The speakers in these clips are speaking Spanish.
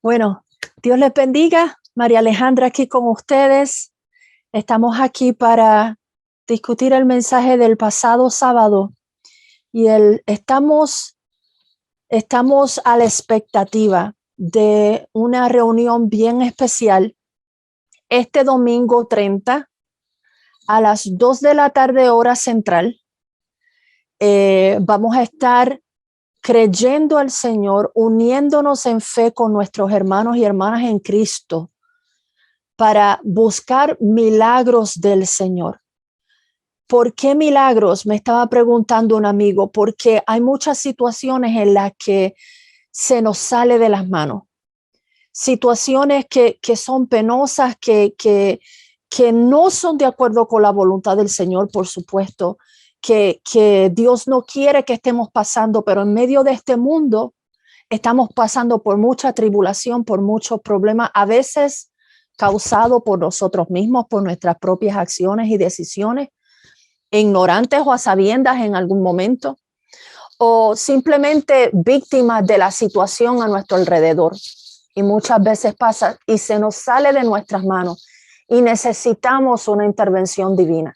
Bueno, Dios les bendiga. María Alejandra aquí con ustedes. Estamos aquí para discutir el mensaje del pasado sábado y estamos a la expectativa de una reunión bien especial este domingo 30 a las 2 de la tarde hora central. Vamos a estar creyendo al Señor, uniéndonos en fe con nuestros hermanos y hermanas en Cristo para buscar milagros del Señor. ¿Por qué milagros? Me estaba preguntando un amigo, porque hay muchas situaciones en las que se nos sale de las manos. Situaciones que son penosas, que no son de acuerdo con la voluntad del Señor, por supuesto, que Dios no quiere que estemos pasando, pero en medio de este mundo estamos pasando por mucha tribulación, por muchos problemas, a veces causado por nosotros mismos, por nuestras propias acciones y decisiones, ignorantes o a sabiendas en algún momento, o simplemente víctimas de la situación a nuestro alrededor. Y muchas veces pasa y se nos sale de nuestras manos y necesitamos una intervención divina.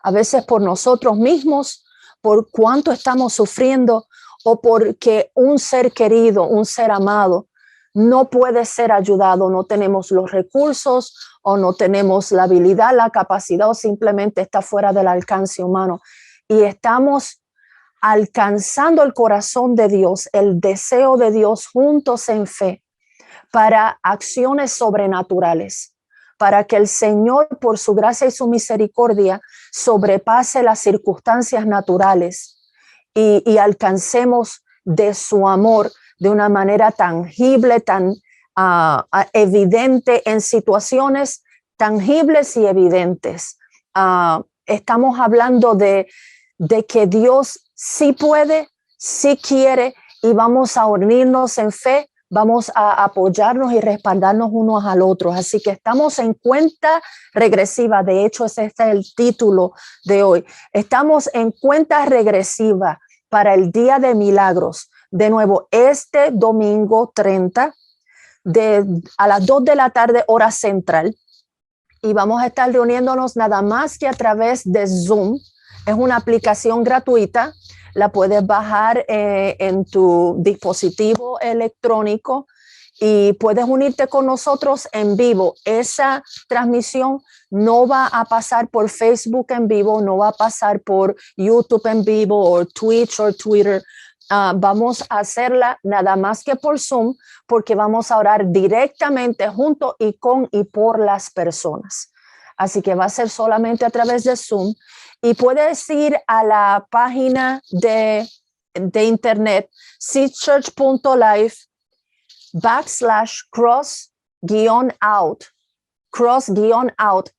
A veces por nosotros mismos, por cuánto estamos sufriendo o porque un ser querido, un ser amado, no puede ser ayudado, no tenemos los recursos o no tenemos la habilidad, la capacidad o simplemente está fuera del alcance humano. Y estamos alcanzando el corazón de Dios, el deseo de Dios juntos en fe para acciones sobrenaturales, para que el Señor por su gracia y su misericordia sobrepase las circunstancias naturales y alcancemos de su amor de una manera tangible, tan evidente en situaciones tangibles y evidentes. Estamos hablando de que Dios sí puede, sí quiere y vamos a unirnos en fe, vamos a apoyarnos y respaldarnos unos al otro. Así que estamos en cuenta regresiva. De hecho, ese es el título de hoy. Estamos en cuenta regresiva para el Día de Milagros. De nuevo, este domingo 30 a las 2 de la tarde, hora central. Y vamos a estar reuniéndonos nada más que a través de Zoom. Es una aplicación gratuita. La puedes bajar en tu dispositivo electrónico y puedes unirte con nosotros en vivo. Esa transmisión no va a pasar por Facebook en vivo, no va a pasar por YouTube en vivo o Twitch o Twitter. Vamos a hacerla nada más que por Zoom porque vamos a orar directamente junto y con y por las personas. Así que va a ser solamente a través de Zoom. Y puedes ir a la página de internet seedchurch.life/cross-out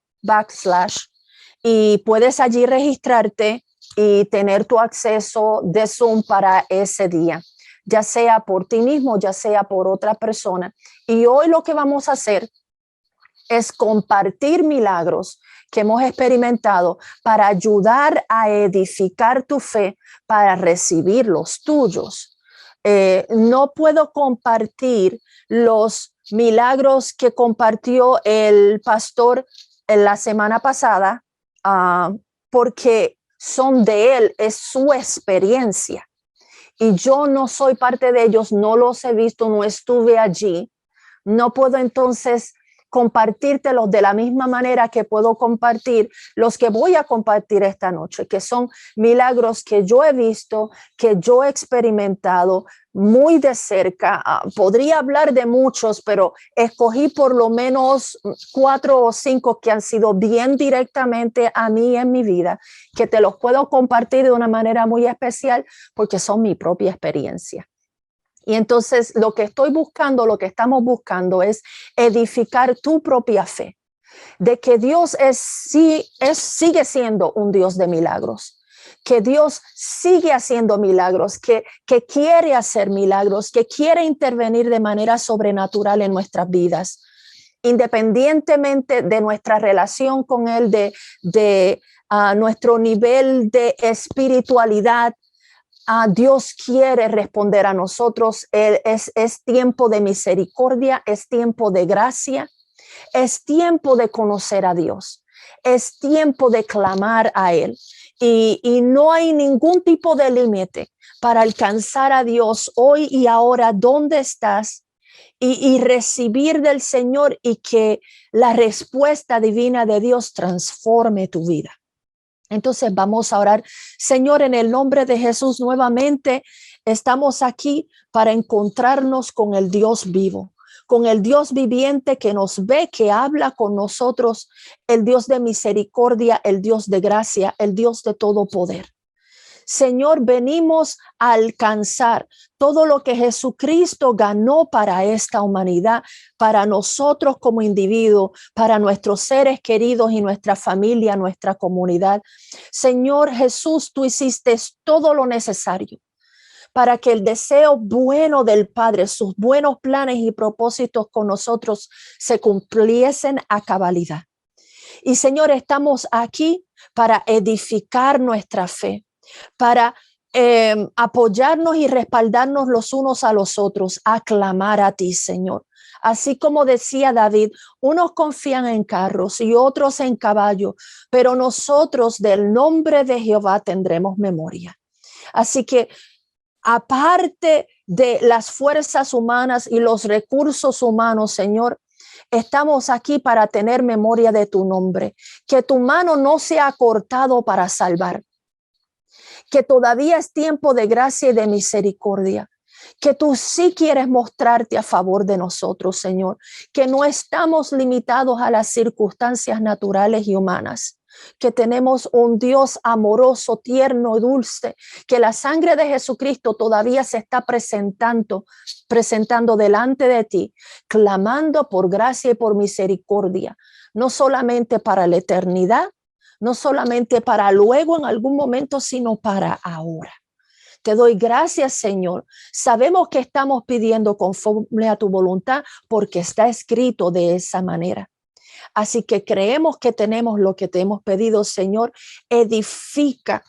y puedes allí registrarte y tener tu acceso de Zoom para ese día, ya sea por ti mismo, ya sea por otra persona. Y hoy lo que vamos a hacer es compartir milagros que hemos experimentado para ayudar a edificar tu fe para recibir los tuyos. No puedo compartir los milagros que compartió el pastor en la semana pasada porque son de él, es su experiencia. Y yo no soy parte de ellos, no los he visto, no estuve allí. No puedo entonces compartírtelos de la misma manera que puedo compartir los que voy a compartir esta noche, que son milagros que yo he visto, que yo he experimentado muy de cerca. Podría hablar de muchos, pero escogí por lo menos 4 o 5 que han sido bien directamente a mí en mi vida, que te los puedo compartir de una manera muy especial porque son mi propia experiencia. Y entonces lo que estoy buscando, lo que estamos buscando es edificar tu propia fe, de que Dios sigue siendo un Dios de milagros, que Dios sigue haciendo milagros, que quiere hacer milagros, que quiere intervenir de manera sobrenatural en nuestras vidas, independientemente de nuestra relación con Él, de nuestro nivel de espiritualidad. Dios quiere responder a nosotros. Es tiempo de misericordia, es tiempo de gracia, es tiempo de conocer a Dios, es tiempo de clamar a Él. Y no hay ningún tipo de límite para alcanzar a Dios hoy y ahora, donde estás, y recibir del Señor, y que la respuesta divina de Dios transforme tu vida. Entonces vamos a orar. Señor, en el nombre de Jesús, nuevamente estamos aquí para encontrarnos con el Dios vivo, con el Dios viviente que nos ve, que habla con nosotros, el Dios de misericordia, el Dios de gracia, el Dios de todo poder. Señor, venimos a alcanzar todo lo que Jesucristo ganó para esta humanidad, para nosotros como individuos, para nuestros seres queridos y nuestra familia, nuestra comunidad. Señor Jesús, tú hiciste todo lo necesario para que el deseo bueno del Padre, sus buenos planes y propósitos con nosotros se cumpliesen a cabalidad. Y Señor, estamos aquí para edificar nuestra fe, para apoyarnos y respaldarnos los unos a los otros, a clamar a ti, Señor. Así como decía David, unos confían en carros y otros en caballos, pero nosotros del nombre de Jehová tendremos memoria. Así que aparte de las fuerzas humanas y los recursos humanos, Señor, estamos aquí para tener memoria de tu nombre, que tu mano no se ha cortado para salvar, que todavía es tiempo de gracia y de misericordia, que tú sí quieres mostrarte a favor de nosotros, Señor, que no estamos limitados a las circunstancias naturales y humanas, que tenemos un Dios amoroso, tierno y dulce, que la sangre de Jesucristo todavía se está presentando delante de ti, clamando por gracia y por misericordia, no solamente para la eternidad, no solamente para luego en algún momento, sino para ahora. Te doy gracias, Señor. Sabemos que estamos pidiendo conforme a tu voluntad porque está escrito de esa manera. Así que creemos que tenemos lo que te hemos pedido, Señor. Edifica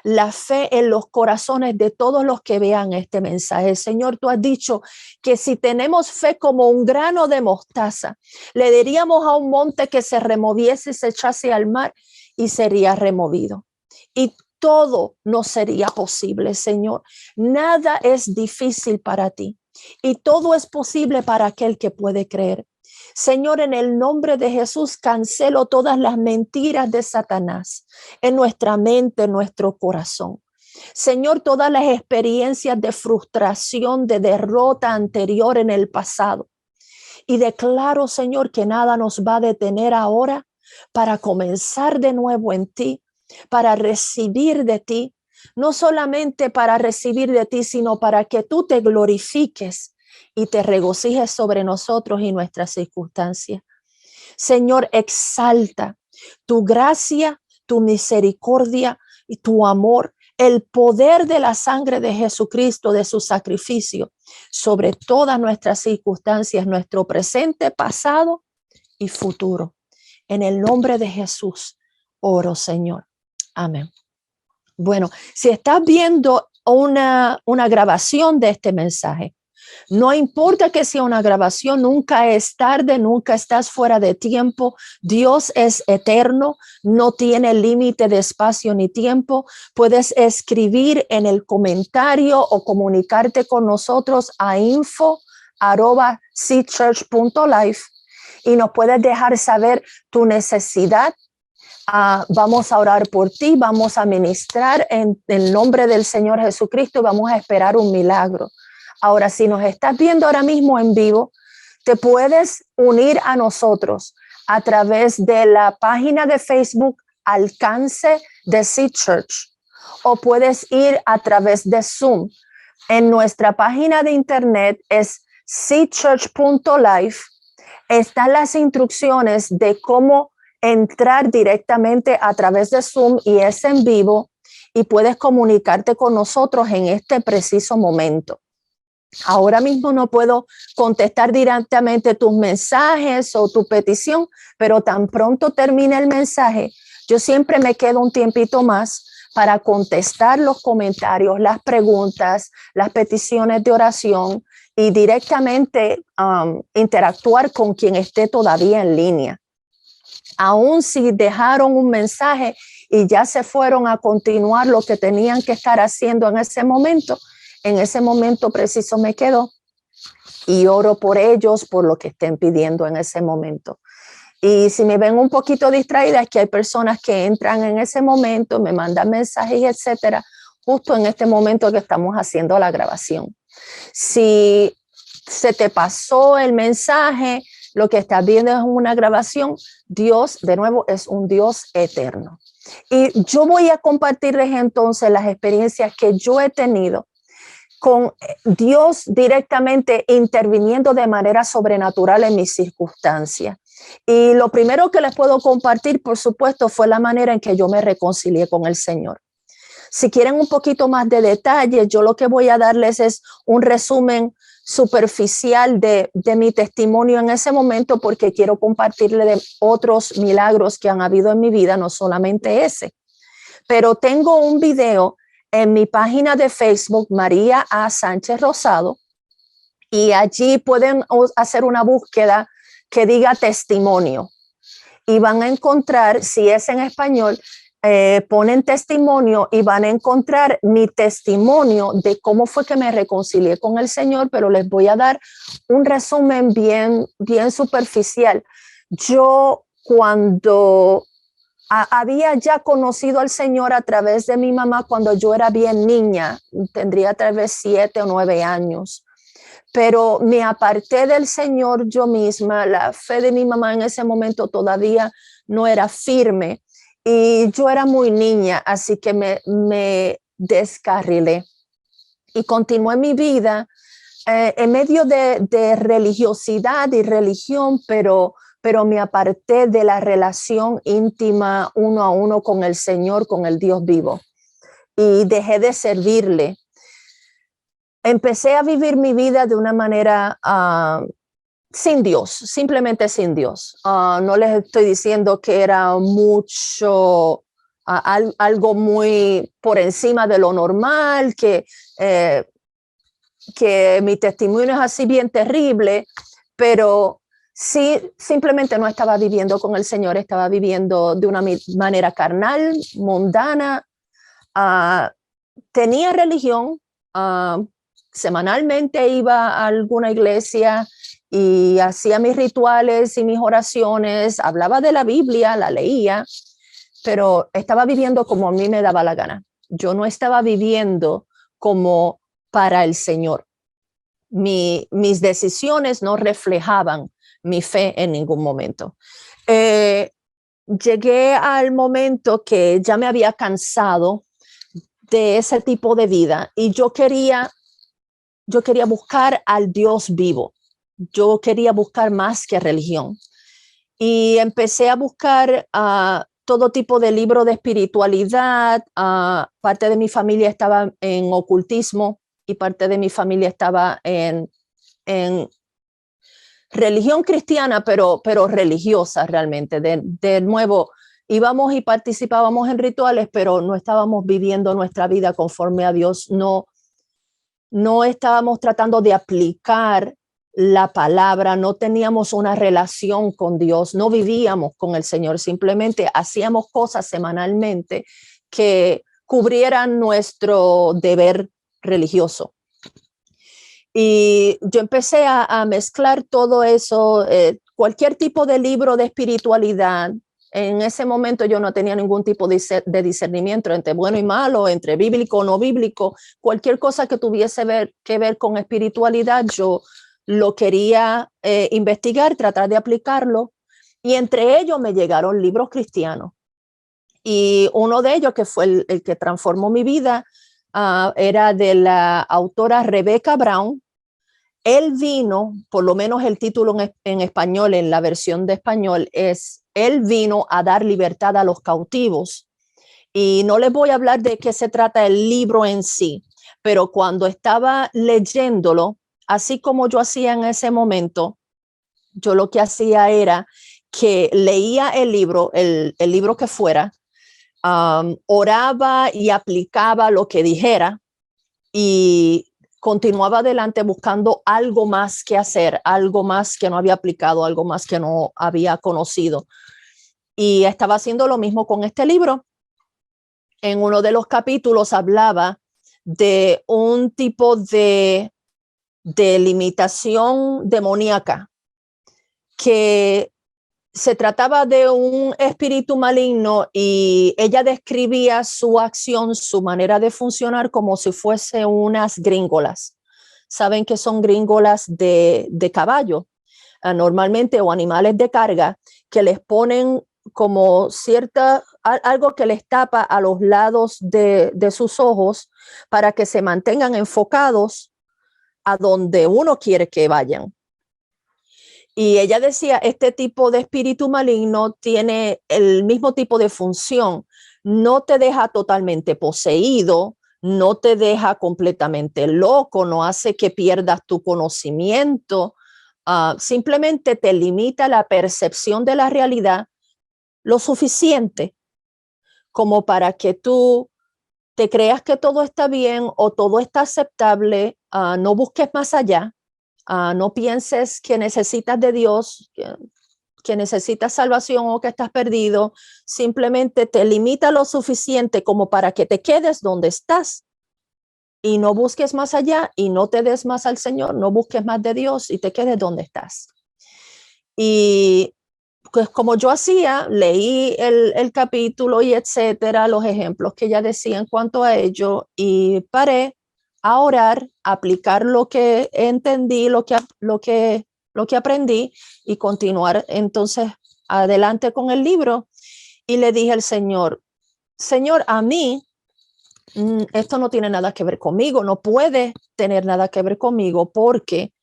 la fe en los corazones de todos los que vean este mensaje. Señor, tú has dicho que si tenemos fe como un grano de mostaza, le diríamos a un monte que se removiese y se echase al mar y sería removido. Y todo nos sería posible, Señor. Nada es difícil para ti y todo es posible para aquel que puede creer. Señor, en el nombre de Jesús, cancelo todas las mentiras de Satanás en nuestra mente, en nuestro corazón. Señor, todas las experiencias de frustración, de derrota anterior en el pasado. Y declaro, Señor, que nada nos va a detener ahora para comenzar de nuevo en ti, para recibir de ti, no solamente para recibir de ti, sino para que tú te glorifiques y te regocijes sobre nosotros y nuestras circunstancias. Señor, exalta tu gracia, tu misericordia y tu amor, el poder de la sangre de Jesucristo, de su sacrificio, sobre todas nuestras circunstancias, nuestro presente, pasado y futuro. En el nombre de Jesús, oro, Señor. Amén. Bueno, si estás viendo una grabación de este mensaje, no importa que sea una grabación, nunca es tarde, nunca estás fuera de tiempo. Dios es eterno, no tiene límite de espacio ni tiempo. Puedes escribir en el comentario o comunicarte con nosotros a info@seedchurch.life y nos puedes dejar saber tu necesidad. Vamos a orar por ti, vamos a ministrar en el nombre del Señor Jesucristo y vamos a esperar un milagro. Ahora, si nos estás viendo ahora mismo en vivo, te puedes unir a nosotros a través de la página de Facebook Alcance de Seed Church, o puedes ir a través de Zoom. En nuestra página de internet es seedchurch.life. Están las instrucciones de cómo entrar directamente a través de Zoom y es en vivo y puedes comunicarte con nosotros en este preciso momento. Ahora mismo no puedo contestar directamente tus mensajes o tu petición, pero tan pronto termine el mensaje, yo siempre me quedo un tiempito más para contestar los comentarios, las preguntas, las peticiones de oración y directamente interactuar con quien esté todavía en línea. Aún si dejaron un mensaje y ya se fueron a continuar lo que tenían que estar haciendo en ese momento preciso me quedo y oro por ellos, por lo que estén pidiendo en ese momento. Y si me ven un poquito distraída, es que hay personas que entran en ese momento, me mandan mensajes, etcétera, justo en este momento que estamos haciendo la grabación. Si se te pasó el mensaje, lo que estás viendo es una grabación, Dios, de nuevo, es un Dios eterno. Y yo voy a compartirles entonces las experiencias que yo he tenido con Dios directamente interviniendo de manera sobrenatural en mis circunstancias. Y lo primero que les puedo compartir, por supuesto, fue la manera en que yo me reconcilié con el Señor. Si quieren un poquito más de detalles, yo lo que voy a darles es un resumen superficial de mi testimonio en ese momento, porque quiero compartirles de otros milagros que han habido en mi vida, no solamente ese. Pero tengo un video en mi página de Facebook, María A. Sánchez Rosado, y allí pueden hacer una búsqueda que diga testimonio y van a encontrar, si es en español, ponen testimonio y van a encontrar mi testimonio de cómo fue que me reconcilié con el Señor, pero les voy a dar un resumen bien superficial. Yo cuando había ya conocido al Señor a través de mi mamá cuando yo era bien niña, tendría tal vez 7 o 9 años, pero me aparté del Señor yo misma. La fe de mi mamá en ese momento todavía no era firme y yo era muy niña, así que me descarrilé y continué mi vida en medio de religiosidad y religión, pero me aparté de la relación íntima uno a uno con el Señor, con el Dios vivo, y dejé de servirle. Empecé a vivir mi vida de una manera sin Dios, simplemente sin Dios. No les estoy diciendo que era mucho, algo muy por encima de lo normal, que mi testimonio es así bien terrible, pero sí, simplemente no estaba viviendo con el Señor, estaba viviendo de una manera carnal, mundana. Tenía religión, semanalmente iba a alguna iglesia y hacía mis rituales y mis oraciones, hablaba de la Biblia, la leía, pero estaba viviendo como a mí me daba la gana. Yo no estaba viviendo como para el Señor. Mis decisiones no reflejaban mi fe en ningún momento. Llegué al momento que ya me había cansado de ese tipo de vida y yo quería buscar al Dios vivo. Yo quería buscar más que religión. Y empecé a buscar todo tipo de libros de espiritualidad. Parte de mi familia estaba en ocultismo y parte de mi familia estaba en religión cristiana, pero religiosa realmente. De nuevo, íbamos y participábamos en rituales, pero no estábamos viviendo nuestra vida conforme a Dios. No estábamos tratando de aplicar la palabra, no teníamos una relación con Dios, no vivíamos con el Señor, simplemente hacíamos cosas semanalmente que cubrieran nuestro deber religioso. Y yo empecé a mezclar todo eso, cualquier tipo de libro de espiritualidad. En ese momento yo no tenía ningún tipo de discernimiento entre bueno y malo, entre bíblico o no bíblico. Cualquier cosa que tuviese que ver con espiritualidad, yo lo quería investigar, tratar de aplicarlo. Y entre ellos me llegaron libros cristianos. Y uno de ellos, que fue el que transformó mi vida, era de la autora Rebecca Brown. Él vino, por lo menos el título en español, en la versión de español, es Él vino a dar libertad a los cautivos. Y no les voy a hablar de qué se trata el libro en sí, pero cuando estaba leyéndolo, así como yo hacía en ese momento, yo lo que hacía era que leía el libro que fuera, oraba y aplicaba lo que dijera y continuaba adelante buscando algo más que hacer, algo más que no había aplicado, algo más que no había conocido. Y estaba haciendo lo mismo con este libro. En uno de los capítulos hablaba de un tipo de limitación demoníaca, que se trataba de un espíritu maligno y ella describía su acción, su manera de funcionar como si fuese unas gringolas. Saben que son gringolas de caballo, normalmente, o animales de carga, que les ponen como algo que les tapa a los lados de sus ojos para que se mantengan enfocados a donde uno quiere que vayan. Y ella decía, este tipo de espíritu maligno tiene el mismo tipo de función. No te deja totalmente poseído, no te deja completamente loco, no hace que pierdas tu conocimiento, simplemente te limita la percepción de la realidad lo suficiente como para que tú te creas que todo está bien o todo está aceptable, no busques más allá. No pienses que necesitas de Dios, que necesitas salvación o que estás perdido. Simplemente te limita lo suficiente como para que te quedes donde estás y no busques más allá y no te des más al Señor, no busques más de Dios y te quedes donde estás. Y pues como yo hacía, leí el capítulo y etcétera, los ejemplos que ella decía en cuanto a ello, y paré a orar, a aplicar lo que entendí, lo que aprendí, y continuar entonces adelante con el libro. Y le dije al Señor, Señor, a mí esto no tiene nada que ver conmigo, no puede tener nada que ver conmigo, porque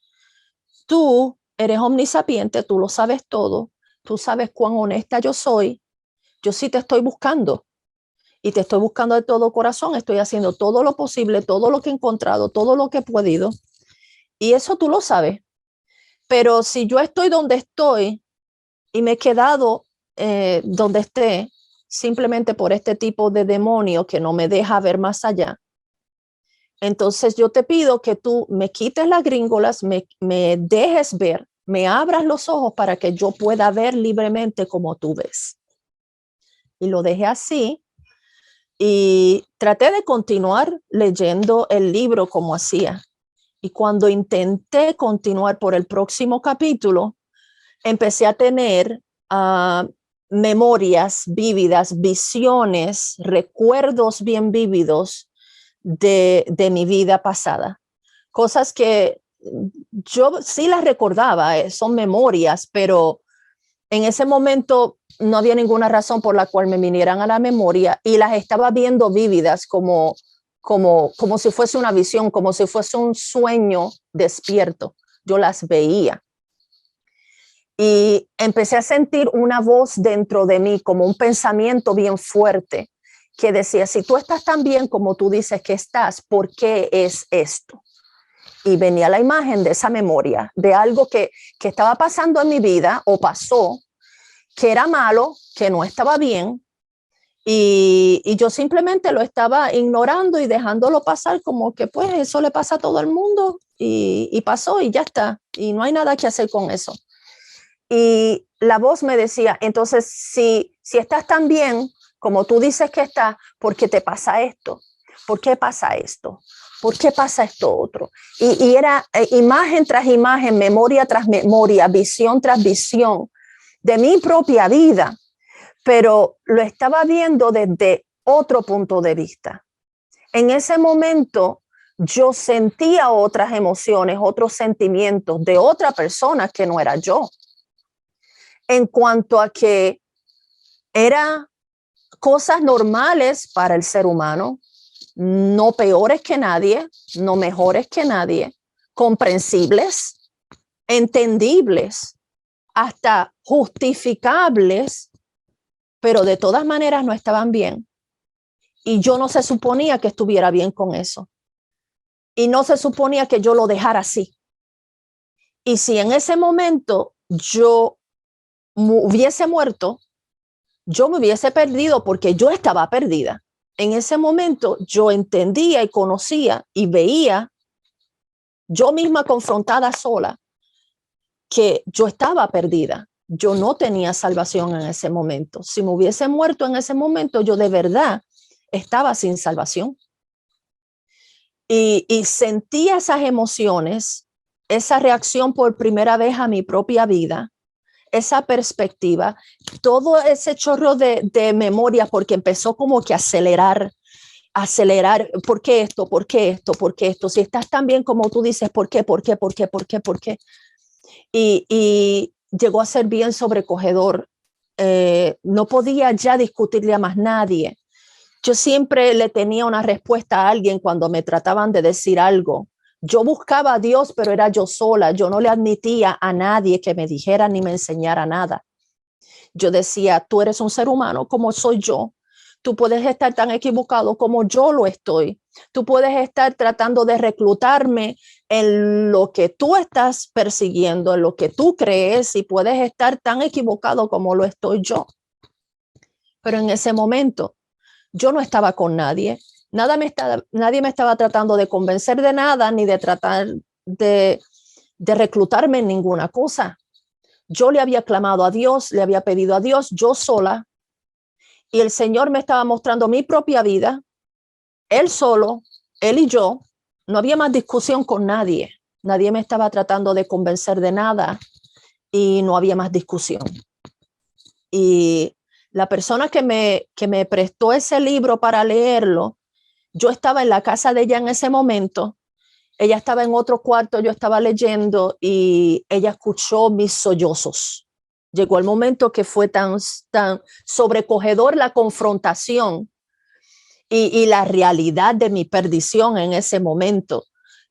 tú eres omnisapiente, tú lo sabes todo, tú sabes cuán honesta yo soy, yo sí te estoy buscando y te estoy buscando de todo corazón, estoy haciendo todo lo posible, todo lo que he encontrado, todo lo que he podido, y eso tú lo sabes. Pero si yo estoy donde estoy y me he quedado donde esté, simplemente por este tipo de demonio que no me deja ver más allá, entonces yo te pido que tú me quites las gringolas, me dejes ver, me abras los ojos para que yo pueda ver libremente como tú ves. Y lo dejé así y traté de continuar leyendo el libro como hacía. Y cuando intenté continuar por el próximo capítulo, empecé a tener memorias vívidas, visiones, recuerdos bien vívidos de mi vida pasada. Cosas que yo sí las recordaba, son memorias, pero en ese momento no había ninguna razón por la cual me vinieran a la memoria y las estaba viendo vívidas como si fuese una visión, como si fuese un sueño despierto. Yo las veía. Y empecé a sentir una voz dentro de mí, como un pensamiento bien fuerte, que decía, si tú estás tan bien como tú dices que estás, ¿por qué es esto? Y venía la imagen de esa memoria, de algo que estaba pasando en mi vida o pasó, que era malo, que no estaba bien, y yo simplemente lo estaba ignorando y dejándolo pasar como que pues eso le pasa a todo el mundo y pasó y ya está, y no hay nada que hacer con eso. Y la voz me decía, entonces si estás tan bien como tú dices que estás, ¿por qué te pasa esto? ¿Por qué pasa esto? ¿Por qué pasa esto otro? Y era imagen tras imagen, memoria tras memoria, visión tras visión de mi propia vida, pero lo estaba viendo desde otro punto de vista. En ese momento yo sentía otras emociones, otros sentimientos de otra persona que no era yo, en cuanto a que era cosas normales para el ser humano, no peores que nadie, no mejores que nadie, comprensibles, entendibles, hasta justificables, pero de todas maneras no estaban bien. Y yo no se suponía que estuviera bien con eso. Y no se suponía que yo lo dejara así. Y si en ese momento yo hubiese muerto, yo me hubiese perdido porque yo estaba perdida. En ese momento yo entendía y conocía y veía yo misma confrontada sola que yo estaba perdida. Yo no tenía salvación en ese momento. Si me hubiese muerto en ese momento, yo de verdad estaba sin salvación. Y sentía esas emociones, esa reacción por primera vez a mi propia vida, esa perspectiva, todo ese chorro de memoria, porque empezó como que a acelerar, ¿por qué esto? ¿Por qué esto? ¿Por qué esto? Si estás tan bien como tú dices, ¿por qué? ¿Por qué? ¿Por qué? ¿Por qué? ¿Por qué? Y llegó a ser bien sobrecogedor. No podía ya discutirle a más nadie. Yo siempre le tenía una respuesta a alguien cuando me trataban de decir algo. Yo buscaba a Dios, pero era yo sola. Yo no le admitía a nadie que me dijera ni me enseñara nada. Yo decía, tú eres un ser humano como soy yo. Tú puedes estar tan equivocado como yo lo estoy. Tú puedes estar tratando de reclutarme en lo que tú estás persiguiendo, en lo que tú crees, y puedes estar tan equivocado como lo estoy yo. Pero en ese momento yo no estaba con nadie. Nadie me estaba tratando de convencer de nada, ni de tratar de reclutarme en ninguna cosa. Yo le había clamado a Dios, le había pedido a Dios yo sola, y el Señor me estaba mostrando mi propia vida, Él solo, Él y yo. No había más discusión con nadie. Nadie me estaba tratando de convencer de nada y no había más discusión. Y la persona que me prestó ese libro para leerlo, yo estaba en la casa de ella en ese momento. Ella estaba en otro cuarto, yo estaba leyendo y ella escuchó mis sollozos. Llegó el momento que fue tan sobrecogedor la confrontación y la realidad de mi perdición en ese momento.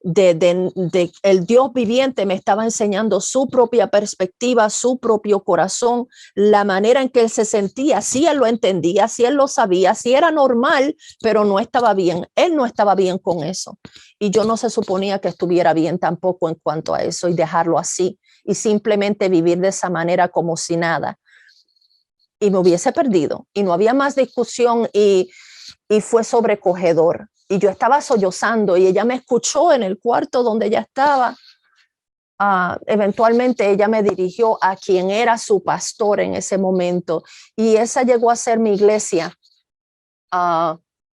El Dios viviente me estaba enseñando su propia perspectiva, su propio corazón, la manera en que él se sentía. Si él lo entendía, si él lo sabía, si era normal, pero no estaba bien. Él no estaba bien con eso. Y yo no se suponía que estuviera bien tampoco en cuanto a eso, y dejarlo así y simplemente vivir de esa manera como si nada. Y me hubiese perdido y no había más discusión, y fue sobrecogedor. Y yo estaba sollozando y ella me escuchó en el cuarto donde ella estaba. Eventualmente ella me dirigió a quien era su pastor en ese momento, y esa llegó a ser mi iglesia.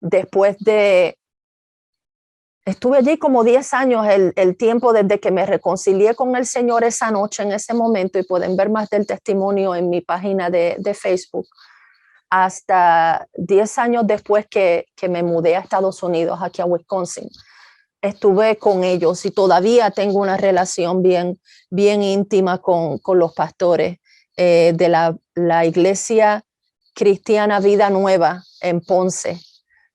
Después de, estuve allí como 10 años, el tiempo desde que me reconcilié con el Señor esa noche, en ese momento, y pueden ver más del testimonio en mi página de Facebook, hasta 10 años después que me mudé a Estados Unidos, aquí a Wisconsin. Estuve con ellos y todavía tengo una relación bien íntima con los pastores de la iglesia cristiana Vida Nueva en Ponce.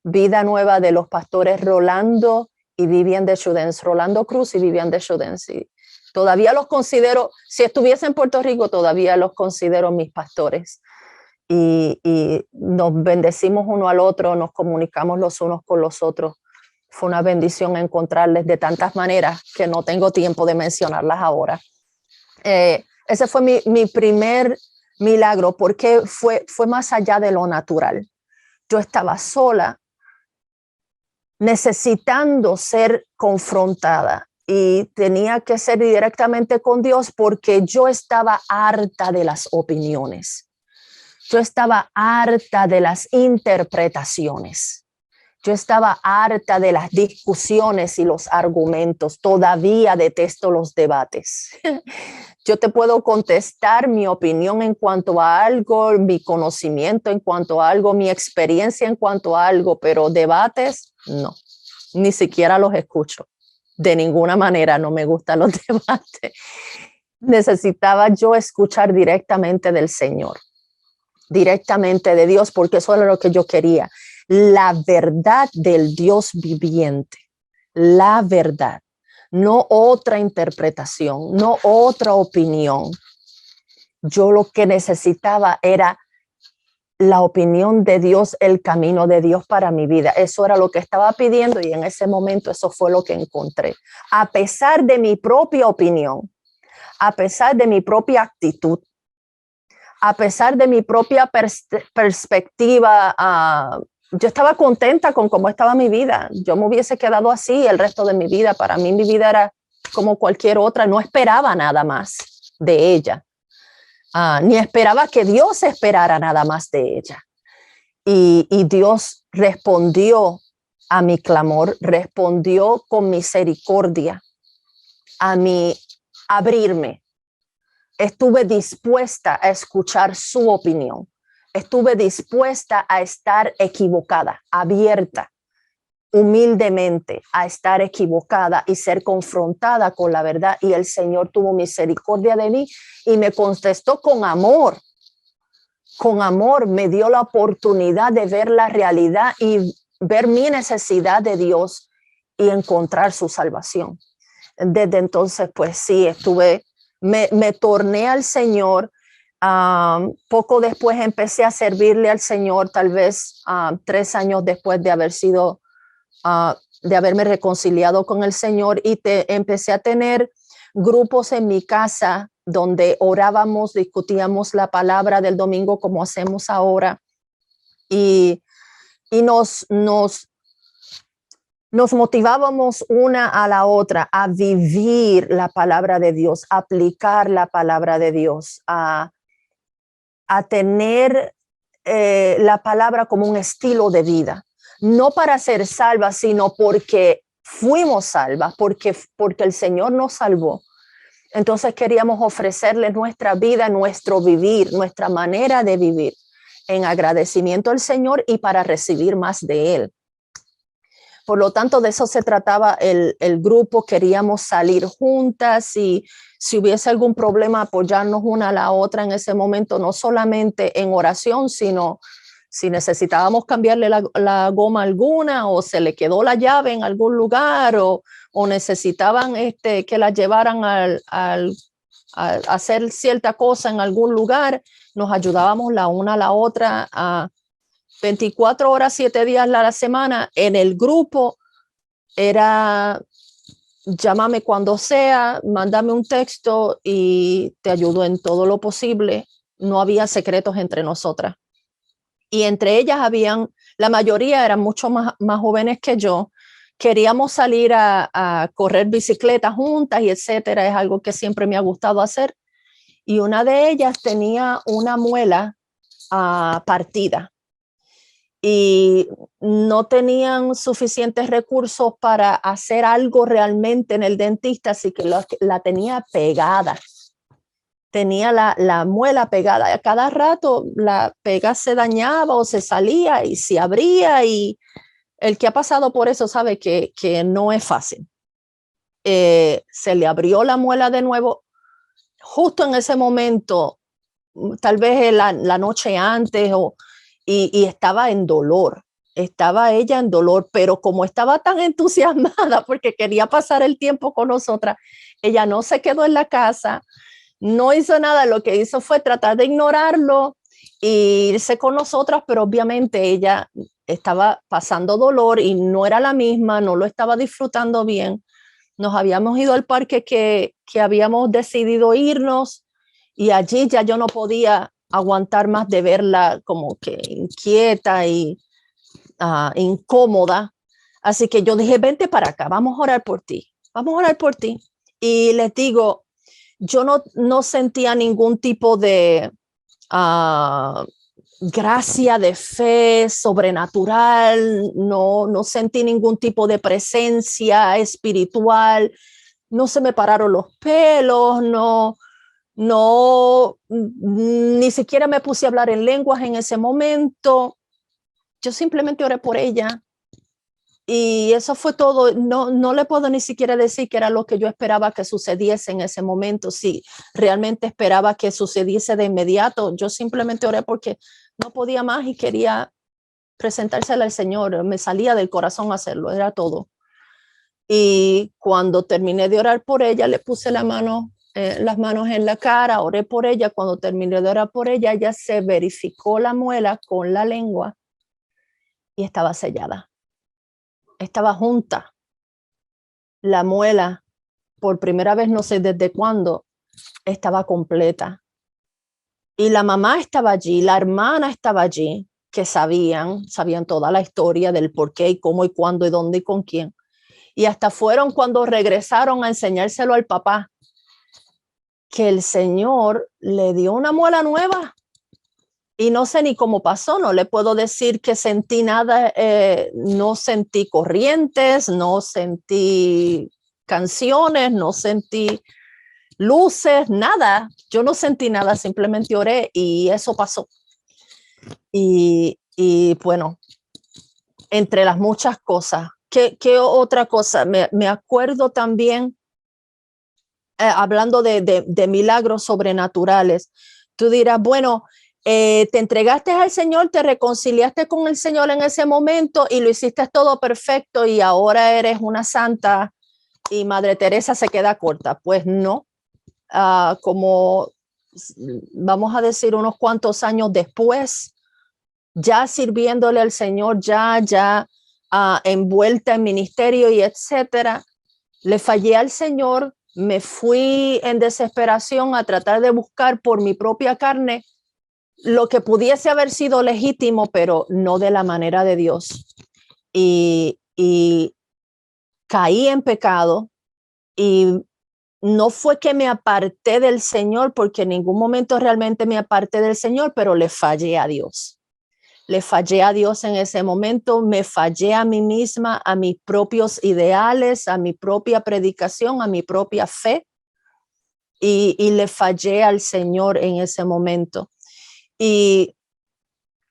Vida Nueva de los pastores Rolando y Vivian Deschudens, Rolando Cruz y Vivian Deschudens. Y todavía los considero, si estuviese en Puerto Rico, todavía los considero mis pastores. Y nos bendecimos uno al otro, nos comunicamos los unos con los otros. Fue una bendición encontrarles de tantas maneras que no tengo tiempo de mencionarlas ahora. Ese fue mi primer milagro, porque fue más allá de lo natural. Yo estaba sola, necesitando ser confrontada, y tenía que ser directamente con Dios, porque yo estaba harta de las opiniones. Yo estaba harta de las interpretaciones. Yo estaba harta de las discusiones y los argumentos. Todavía detesto los debates. Yo te puedo contestar mi opinión en cuanto a algo, mi conocimiento en cuanto a algo, mi experiencia en cuanto a algo, pero debates, no. Ni siquiera los escucho. De ninguna manera no me gustan los debates. Necesitaba yo escuchar directamente del Señor, directamente de Dios, porque eso era lo que yo quería. La verdad del Dios viviente, la verdad, no otra interpretación, no otra opinión. Yo lo que necesitaba era la opinión de Dios, el camino de Dios para mi vida. Eso era lo que estaba pidiendo, y en ese momento eso fue lo que encontré. A pesar de mi propia opinión, a pesar de mi propia actitud, a pesar de mi propia perspectiva, yo estaba contenta con cómo estaba mi vida. Yo me hubiese quedado así el resto de mi vida. Para mí mi vida era como cualquier otra. No esperaba nada más de ella. Ni esperaba que Dios esperara nada más de ella. Y Dios respondió a mi clamor, respondió con misericordia a mi abrirme. Estuve dispuesta a escuchar su opinión. Estuve dispuesta a estar equivocada, abierta, humildemente a estar equivocada y ser confrontada con la verdad. Y el Señor tuvo misericordia de mí y me contestó con amor. Con amor me dio la oportunidad de ver la realidad y ver mi necesidad de Dios y encontrar su salvación. Desde entonces, pues sí, me torné al Señor. Poco después empecé a servirle al Señor, tal vez 3 años después de de haberme reconciliado con el Señor, y empecé a tener grupos en mi casa donde orábamos, discutíamos la palabra del domingo como hacemos ahora, y nos motivábamos una a la otra a vivir la palabra de Dios, a aplicar la palabra de Dios, a tener la palabra como un estilo de vida, no para ser salvas, sino porque fuimos salvas, porque el Señor nos salvó. Entonces queríamos ofrecerle nuestra vida, nuestro vivir, nuestra manera de vivir en agradecimiento al Señor y para recibir más de Él. Por lo tanto, de eso se trataba el grupo. Queríamos salir juntas y si hubiese algún problema, apoyarnos una a la otra en ese momento, no solamente en oración, sino si necesitábamos cambiarle la goma alguna, o se le quedó la llave en algún lugar, o necesitaban que la llevaran a hacer cierta cosa en algún lugar, nos ayudábamos la una a la otra a 24 horas, 7 días a la semana en el grupo. Era llámame cuando sea, mándame un texto y te ayudo en todo lo posible. No había secretos entre nosotras. Y entre ellas la mayoría eran mucho más jóvenes que yo. Queríamos salir a correr bicicleta juntas y etcétera. Es algo que siempre me ha gustado hacer. Y una de ellas tenía una muela partida y no tenían suficientes recursos para hacer algo realmente en el dentista, así que la tenía pegada. Tenía la muela pegada. A cada rato la pega se dañaba o se salía y se abría, y el que ha pasado por eso sabe que no es fácil. Se le abrió la muela de nuevo justo en ese momento, tal vez la noche antes, y estaba en dolor. Estaba ella en dolor, pero como estaba tan entusiasmada porque quería pasar el tiempo con nosotras, ella no se quedó en la casa, no hizo nada. Lo que hizo fue tratar de ignorarlo e irse con nosotras, pero obviamente ella estaba pasando dolor y no era la misma, no lo estaba disfrutando bien. Nos habíamos ido al parque que habíamos decidido irnos, y allí ya yo no podía aguantar más de verla como que inquieta y incómoda. Así que yo dije, vente para acá, vamos a orar por ti, vamos a orar por ti. Y les digo, yo no sentía ningún tipo de gracia de fe sobrenatural, no sentí ningún tipo de presencia espiritual, no se me pararon los pelos, ni siquiera me puse a hablar en lenguas en ese momento. Yo simplemente oré por ella y eso fue todo. No le puedo ni siquiera decir que era lo que yo esperaba que sucediese en ese momento. Si realmente esperaba que sucediese de inmediato, yo simplemente oré porque no podía más y quería presentársela al Señor. Me salía del corazón hacerlo, era todo. Y cuando terminé de orar por ella, le puse las manos en la cara, oré por ella. Cuando terminé de orar por ella, ella se verificó la muela con la lengua y estaba sellada. Estaba junta. La muela, por primera vez, no sé desde cuándo, estaba completa. Y la mamá estaba allí, la hermana estaba allí, que sabían toda la historia del por qué y cómo y cuándo y dónde y con quién. Y hasta fueron cuando regresaron a enseñárselo al papá, que el Señor le dio una muela nueva. Y no sé ni cómo pasó, no le puedo decir que sentí nada, no sentí corrientes, no sentí canciones, no sentí luces, nada. Yo no sentí nada, simplemente oré y eso pasó. Y bueno, entre las muchas cosas, ¿qué otra cosa? Me acuerdo también, hablando de milagros sobrenaturales, tú dirás, bueno, te entregaste al Señor, te reconciliaste con el Señor en ese momento y lo hiciste todo perfecto y ahora eres una santa y Madre Teresa se queda corta. Pues no, como vamos a decir unos cuantos años después, ya sirviéndole al Señor, ya envuelta en ministerio y etcétera, le fallé al Señor, me fui en desesperación a tratar de buscar por mi propia carne lo que pudiese haber sido legítimo, pero no de la manera de Dios. Y caí en pecado y no fue que me aparté del Señor, porque en ningún momento realmente me aparté del Señor, pero le fallé a Dios. Le fallé a Dios en ese momento, me fallé a mí misma, a mis propios ideales, a mi propia predicación, a mi propia fe, y le fallé al Señor en ese momento. Y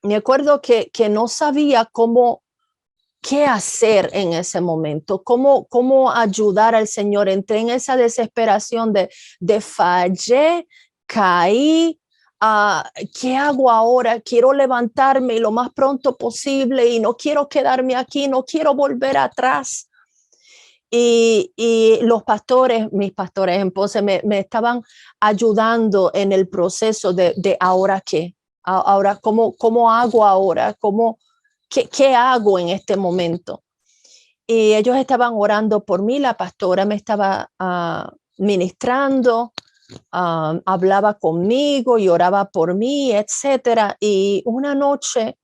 me acuerdo que no sabía qué hacer en ese momento, cómo ayudar al Señor. Entré en esa desesperación de fallé, caí. ¿Qué hago ahora? Quiero levantarme lo más pronto posible y no quiero quedarme aquí, no quiero volver atrás. Y los pastores, mis pastores en Ponce, me estaban ayudando en el proceso de ahora qué, ahora cómo hago ahora, qué hago en este momento. Y ellos estaban orando por mí, la pastora me estaba ministrando, hablaba conmigo y oraba por mí, etcétera. Y una noche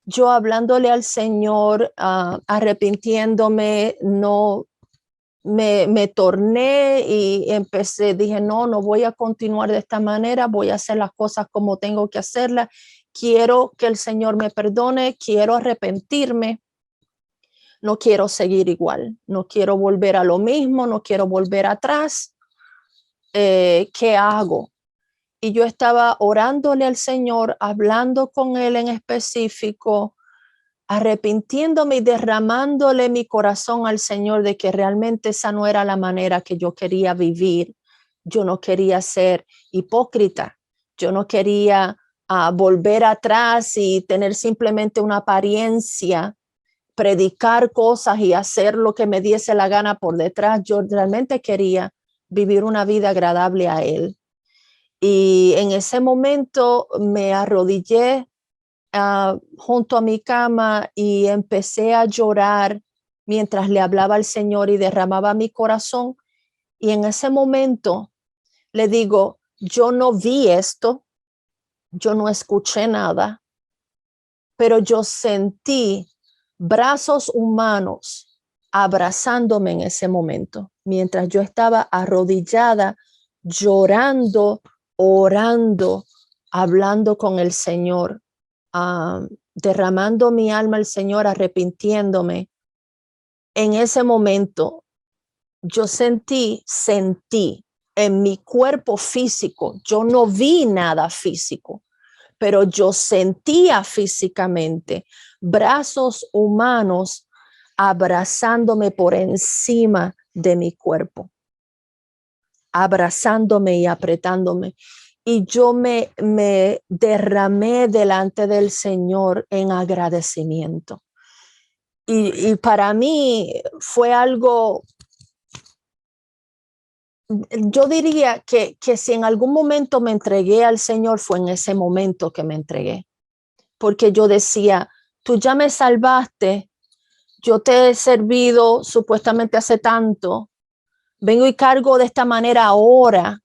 yo hablándole al Señor, arrepintiéndome, no me torné y empecé, dije, no voy a continuar de esta manera, voy a hacer las cosas como tengo que hacerlas, quiero que el Señor me perdone, quiero arrepentirme, no quiero seguir igual, no quiero volver a lo mismo, no quiero volver atrás. ¿Qué hago? Y yo estaba orándole al Señor, hablando con Él en específico, arrepintiéndome y derramándole mi corazón al Señor de que realmente esa no era la manera que yo quería vivir. Yo no quería ser hipócrita. Yo no quería volver atrás y tener simplemente una apariencia, predicar cosas y hacer lo que me diese la gana por detrás. Yo realmente quería vivir una vida agradable a Él. Y en ese momento me arrodillé junto a mi cama y empecé a llorar mientras le hablaba al Señor y derramaba mi corazón. Y en ese momento le digo, yo no vi esto, yo no escuché nada, pero yo sentí brazos humanos abrazándome en ese momento, mientras yo estaba arrodillada, llorando, orando, hablando con el Señor, derramando mi alma al Señor, arrepintiéndome. En ese momento yo sentí en mi cuerpo físico, yo no vi nada físico, pero yo sentía físicamente brazos humanos abrazándome por encima de mi cuerpo, abrazándome y apretándome. Y yo me derramé delante del Señor en agradecimiento. Y para mí fue algo, yo diría que si en algún momento me entregué al Señor, fue en ese momento que me entregué. Porque yo decía, tú ya me salvaste, yo te he servido supuestamente hace tanto, vengo y cargo de esta manera ahora,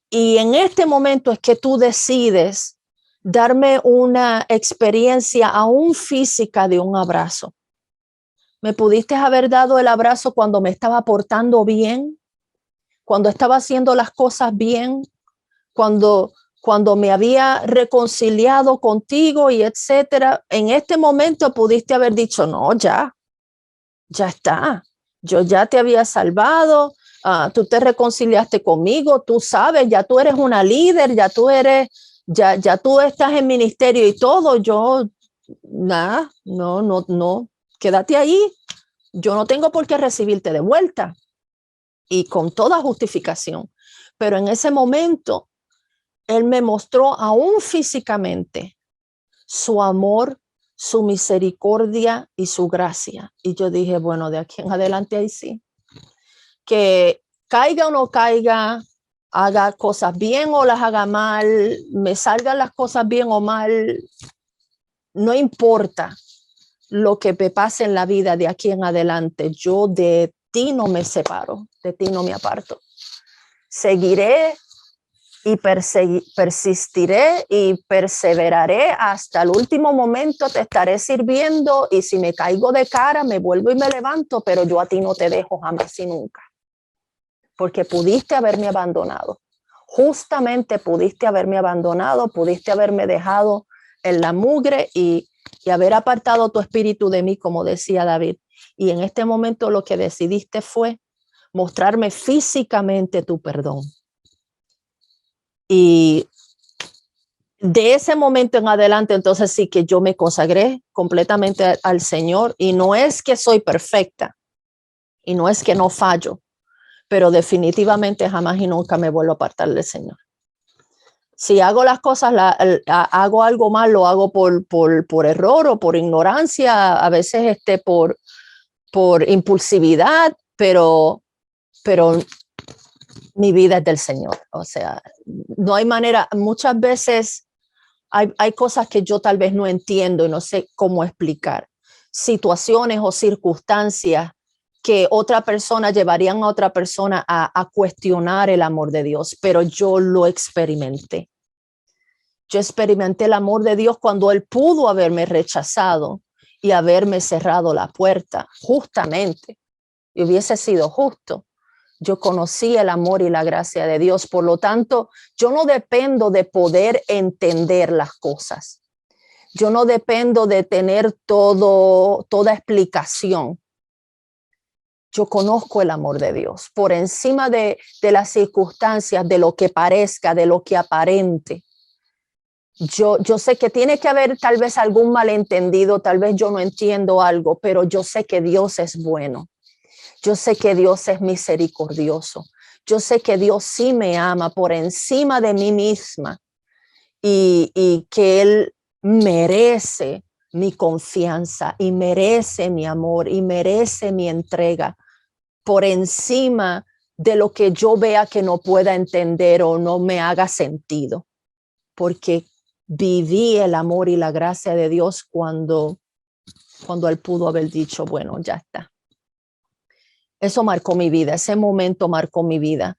Y en este momento es que tú decides darme una experiencia aún física de un abrazo. Me pudiste haber dado el abrazo cuando me estaba portando bien, cuando estaba haciendo las cosas bien, cuando me había reconciliado contigo y etcétera. En este momento pudiste haber dicho, no, ya está. Yo ya te había salvado, tú te reconciliaste conmigo, tú sabes, ya tú eres una líder, ya tú estás en ministerio y todo. Yo, nada, no, quédate ahí. Yo no tengo por qué recibirte de vuelta y con toda justificación. Pero en ese momento, él me mostró aún físicamente su amor, su misericordia y su gracia. Y yo dije, bueno, de aquí en adelante ahí sí. Que caiga o no caiga, haga cosas bien o las haga mal, me salgan las cosas bien o mal, no importa lo que me pase en la vida de aquí en adelante, yo de ti no me separo, de ti no me aparto. Seguiré y persistiré y perseveraré hasta el último momento, te estaré sirviendo y si me caigo de cara me vuelvo y me levanto, pero yo a ti no te dejo jamás y nunca, porque pudiste haberme abandonado, justamente pudiste haberme abandonado, pudiste haberme dejado en la mugre y haber apartado tu espíritu de mí, como decía David. Y en este momento lo que decidiste fue mostrarme físicamente tu perdón. Y de ese momento en adelante, entonces sí que yo me consagré completamente al Señor. Y no es que soy perfecta y no es que no fallo, pero definitivamente jamás y nunca me vuelvo a apartar del Señor. Si hago las cosas, hago algo mal, lo hago por error o por ignorancia, a veces por impulsividad, pero mi vida es del Señor. O sea, no hay manera, muchas veces hay cosas que yo tal vez no entiendo y no sé cómo explicar. Situaciones o circunstancias que otra persona llevarían a otra persona a cuestionar el amor de Dios, pero yo lo experimenté. Yo experimenté el amor de Dios cuando Él pudo haberme rechazado y haberme cerrado la puerta, justamente, y hubiese sido justo. Yo conocí el amor y la gracia de Dios, por lo tanto, yo no dependo de poder entender las cosas. Yo no dependo de tener toda explicación. Yo conozco el amor de Dios por encima de las circunstancias, de lo que parezca, de lo que aparente. Yo sé que tiene que haber tal vez algún malentendido, tal vez yo no entiendo algo, pero yo sé que Dios es bueno. Yo sé que Dios es misericordioso. Yo sé que Dios sí me ama por encima de mí misma y que Él merece mi confianza y merece mi amor y merece mi entrega por encima de lo que yo vea que no pueda entender o no me haga sentido, porque viví el amor y la gracia de Dios cuando Él pudo haber dicho, bueno, ya está. Eso marcó mi vida, ese momento marcó mi vida.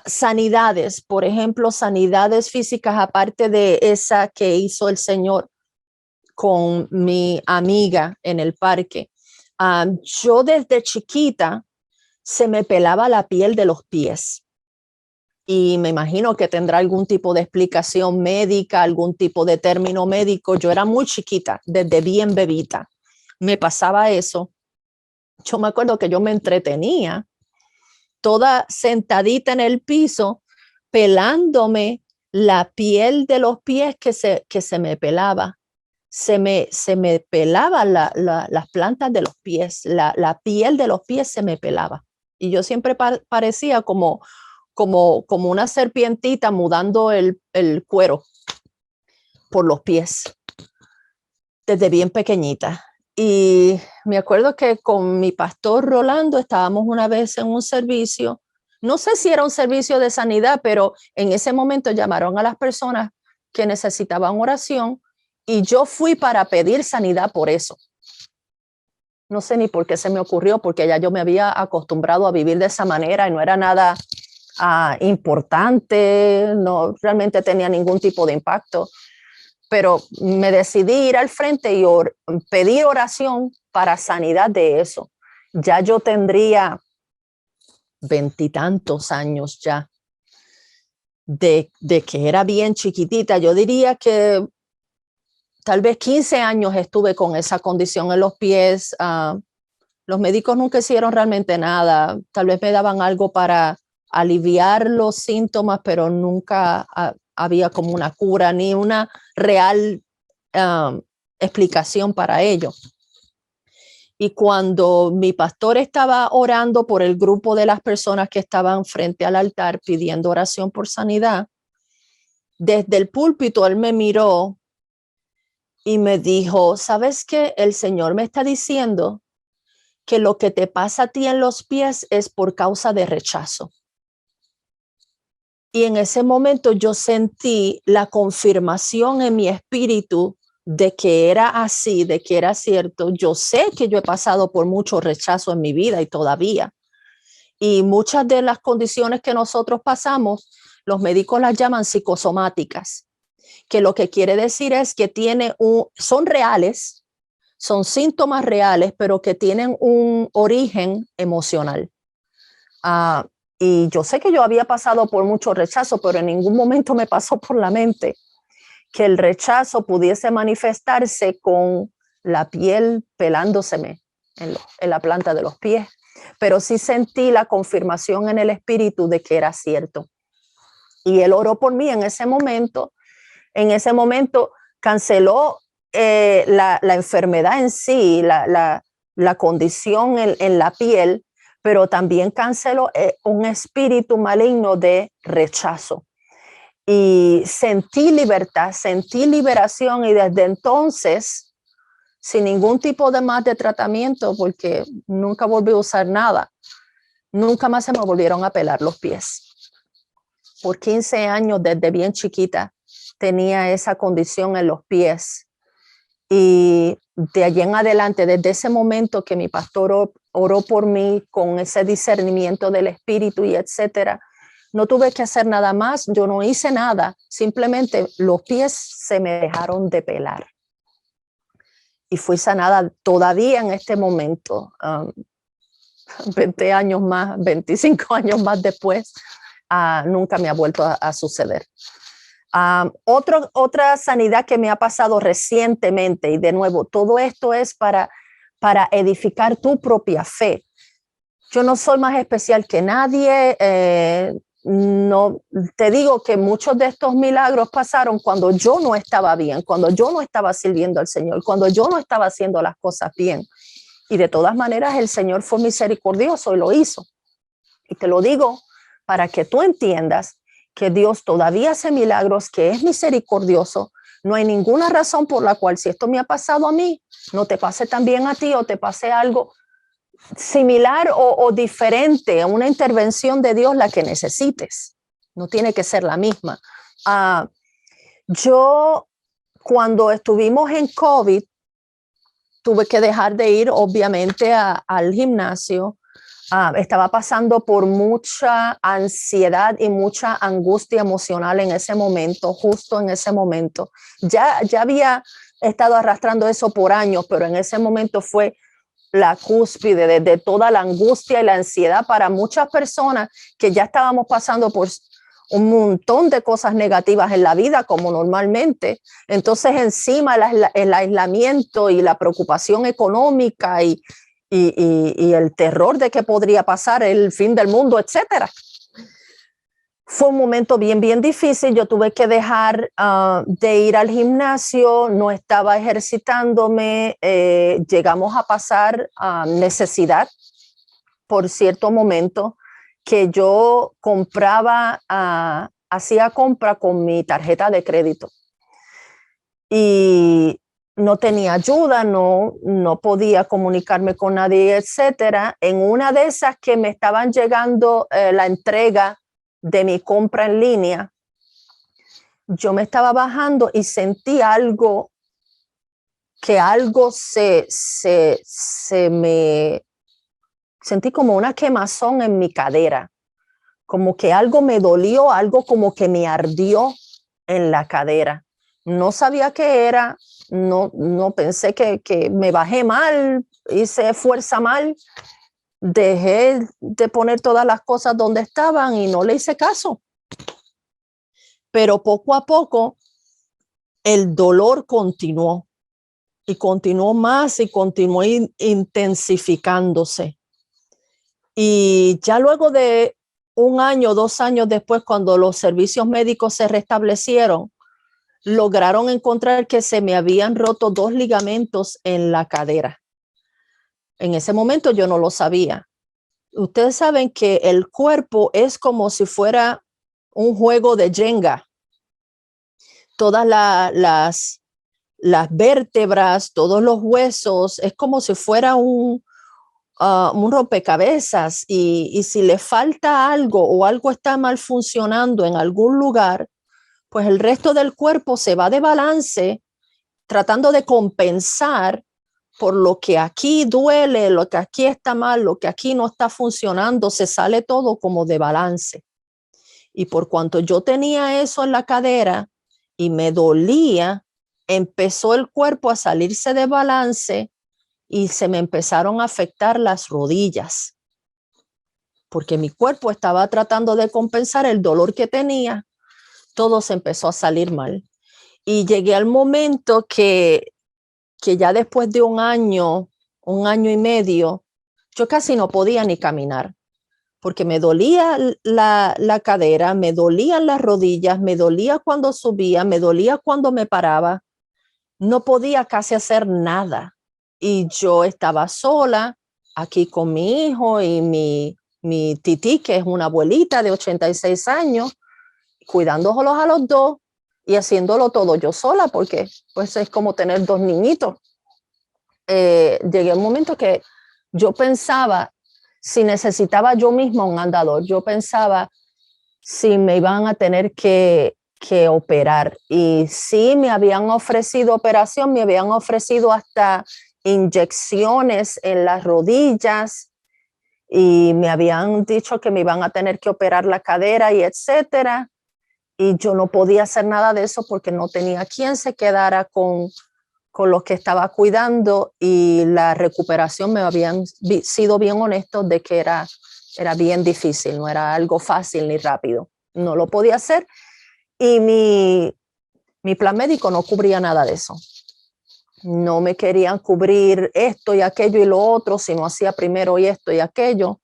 Sanidades, por ejemplo, sanidades físicas, aparte de esa que hizo el Señor con mi amiga en el parque. Yo desde chiquita se me pelaba la piel de los pies y me imagino que tendrá algún tipo de explicación médica, algún tipo de término médico. Yo era muy chiquita, desde bien bebita. Me pasaba eso. Yo me acuerdo que yo me entretenía toda sentadita en el piso, pelándome la piel de los pies que se me pelaba. Se me pelaba las plantas de los pies, la piel de los pies se me pelaba. Y yo siempre parecía como una serpientita mudando el cuero por los pies, desde bien pequeñita. Y me acuerdo que con mi pastor Rolando estábamos una vez en un servicio, no sé si era un servicio de sanidad, pero en ese momento llamaron a las personas que necesitaban oración y yo fui para pedir sanidad por eso. No sé ni por qué se me ocurrió, porque ya yo me había acostumbrado a vivir de esa manera y no era nada importante, no realmente tenía ningún tipo de impacto, pero me decidí ir al frente y pedir oración para sanidad de eso. Ya yo tendría 20 años ya de que era bien chiquitita. Yo diría que tal vez 15 años estuve con esa condición en los pies. Los médicos nunca hicieron realmente nada. Tal vez me daban algo para aliviar los síntomas, pero nunca había como una cura ni una real explicación para ello. Y cuando mi pastor estaba orando por el grupo de las personas que estaban frente al altar pidiendo oración por sanidad, desde el púlpito él me miró y me dijo, ¿sabes qué? El Señor me está diciendo que lo que te pasa a ti en los pies es por causa de rechazo. Y en ese momento yo sentí la confirmación en mi espíritu de que era así, de que era cierto. Yo sé que yo he pasado por mucho rechazo en mi vida y todavía. Y muchas de las condiciones que nosotros pasamos, los médicos las llaman psicosomáticas, que lo que quiere decir es que son reales, son síntomas reales, pero que tienen un origen emocional. Y yo sé que yo había pasado por mucho rechazo, pero en ningún momento me pasó por la mente que el rechazo pudiese manifestarse con la piel pelándoseme en la planta de los pies. Pero sí sentí la confirmación en el espíritu de que era cierto. Y él oró por mí en ese momento. En ese momento canceló la enfermedad en sí, la condición en la piel, pero también canceló un espíritu maligno de rechazo. Y sentí libertad, sentí liberación y desde entonces, sin ningún tipo de más de tratamiento, porque nunca volví a usar nada, nunca más se me volvieron a pelar los pies. Por 15 años, desde bien chiquita, tenía esa condición en los pies. Y de allí en adelante, desde ese momento que mi pastor oró por mí con ese discernimiento del espíritu y etcétera, no tuve que hacer nada más, yo no hice nada, simplemente los pies se me dejaron de pelar. Y fui sanada todavía en este momento, 20 años más, 25 años más después, nunca me ha vuelto a suceder. Otra sanidad que me ha pasado recientemente, y de nuevo, todo esto es para edificar tu propia fe. Yo no soy más especial que nadie. No, te digo que muchos de estos milagros pasaron cuando yo no estaba bien, cuando yo no estaba sirviendo al Señor, cuando yo no estaba haciendo las cosas bien. Y de todas maneras el Señor fue misericordioso y lo hizo. Y te lo digo para que tú entiendas que Dios todavía hace milagros, que es misericordioso. No hay ninguna razón por la cual, si esto me ha pasado a mí, no te pase también a ti o te pase algo similar o diferente, a una intervención de Dios la que necesites. No tiene que ser la misma. Yo, cuando estuvimos en COVID, tuve que dejar de ir, obviamente, al gimnasio. Estaba pasando por mucha ansiedad y mucha angustia emocional en ese momento, justo en ese momento. Ya había estado arrastrando eso por años, pero en ese momento fue la cúspide de toda la angustia y la ansiedad para muchas personas que ya estábamos pasando por un montón de cosas negativas en la vida como normalmente. Entonces encima el aislamiento y la preocupación económica y el terror de que podría pasar el fin del mundo, etcétera. Fue un momento bien difícil. Yo tuve que dejar de ir al gimnasio, no estaba ejercitándome, llegamos a pasar necesidad por cierto momento que yo compraba, hacía compra con mi tarjeta de crédito y no tenía ayuda, no podía comunicarme con nadie, etcétera. En una de esas que me estaban llegando la entrega de mi compra en línea, yo me estaba bajando y sentí algo sentí como una quemazón en mi cadera, como que algo me dolió, algo como que me ardió en la cadera. No sabía qué era, no pensé que me bajé mal, hice fuerza mal, dejé de poner todas las cosas donde estaban y no le hice caso. Pero poco a poco el dolor continuó y continuó más y continuó intensificándose. Y ya luego de 1 año, 2 años después, cuando los servicios médicos se restablecieron, lograron encontrar que se me habían roto 2 ligamentos en la cadera. En ese momento yo no lo sabía. Ustedes saben que el cuerpo es como si fuera un juego de Jenga. Todas las vértebras, todos los huesos, es como si fuera un rompecabezas y si le falta algo o algo está mal funcionando en algún lugar, pues el resto del cuerpo se va de balance tratando de compensar por lo que aquí duele, lo que aquí está mal, lo que aquí no está funcionando, se sale todo como de balance. Y por cuanto yo tenía eso en la cadera y me dolía, empezó el cuerpo a salirse de balance y se me empezaron a afectar las rodillas, porque mi cuerpo estaba tratando de compensar el dolor que tenía, todo se empezó a salir mal. Y llegué al momento que ya después de 1 año y medio, yo casi no podía ni caminar, porque me dolía la cadera, me dolían las rodillas, me dolía cuando subía, me dolía cuando me paraba, no podía casi hacer nada. Y yo estaba sola aquí con mi hijo y mi tití, que es una abuelita de 86 años, cuidándolos a los dos y haciéndolo todo yo sola, porque pues es como tener 2 niñitos. Llegué a un momento que yo pensaba si necesitaba yo misma un andador, yo pensaba si me iban a tener que operar. Y sí, me habían ofrecido operación, me habían ofrecido hasta inyecciones en las rodillas y me habían dicho que me iban a tener que operar la cadera y etcétera. Y yo no podía hacer nada de eso porque no tenía quien se quedara con los que estaba cuidando y la recuperación me habían sido bien honestos de que era bien difícil, no era algo fácil ni rápido. No lo podía hacer y mi plan médico no cubría nada de eso. No me querían cubrir esto y aquello y lo otro, sino hacía primero y esto y aquello.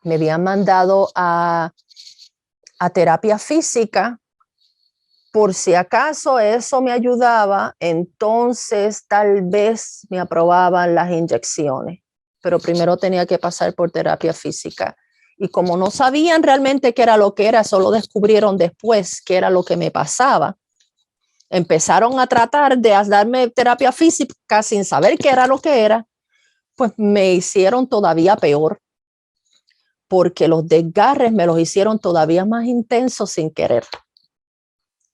Me habían mandado a terapia física. Por si acaso eso me ayudaba, entonces tal vez me aprobaban las inyecciones, pero primero tenía que pasar por terapia física. Y como no sabían realmente qué era lo que era, solo descubrieron después qué era lo que me pasaba. Empezaron a tratar de darme terapia física sin saber qué era lo que era, pues me hicieron todavía peor, porque los desgarres me los hicieron todavía más intensos sin querer.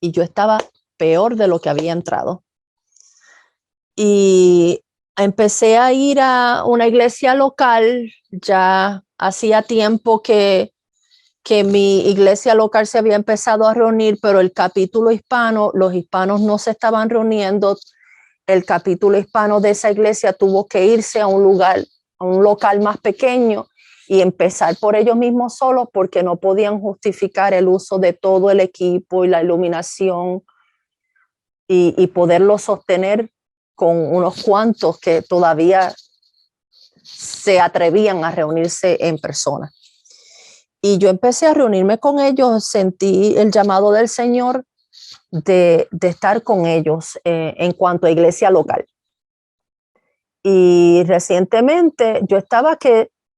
Y yo estaba peor de lo que había entrado. Y empecé a ir a una iglesia local. Ya hacía tiempo que mi iglesia local se había empezado a reunir, pero el capítulo hispano, los hispanos no se estaban reuniendo. El capítulo hispano de esa iglesia tuvo que irse a un lugar, a un local más pequeño y empezar por ellos mismos solos porque no podían justificar el uso de todo el equipo y la iluminación y poderlo sostener con unos cuantos que todavía se atrevían a reunirse en persona. Y yo empecé a reunirme con ellos, sentí el llamado del Señor de estar con ellos en cuanto a iglesia local. Y recientemente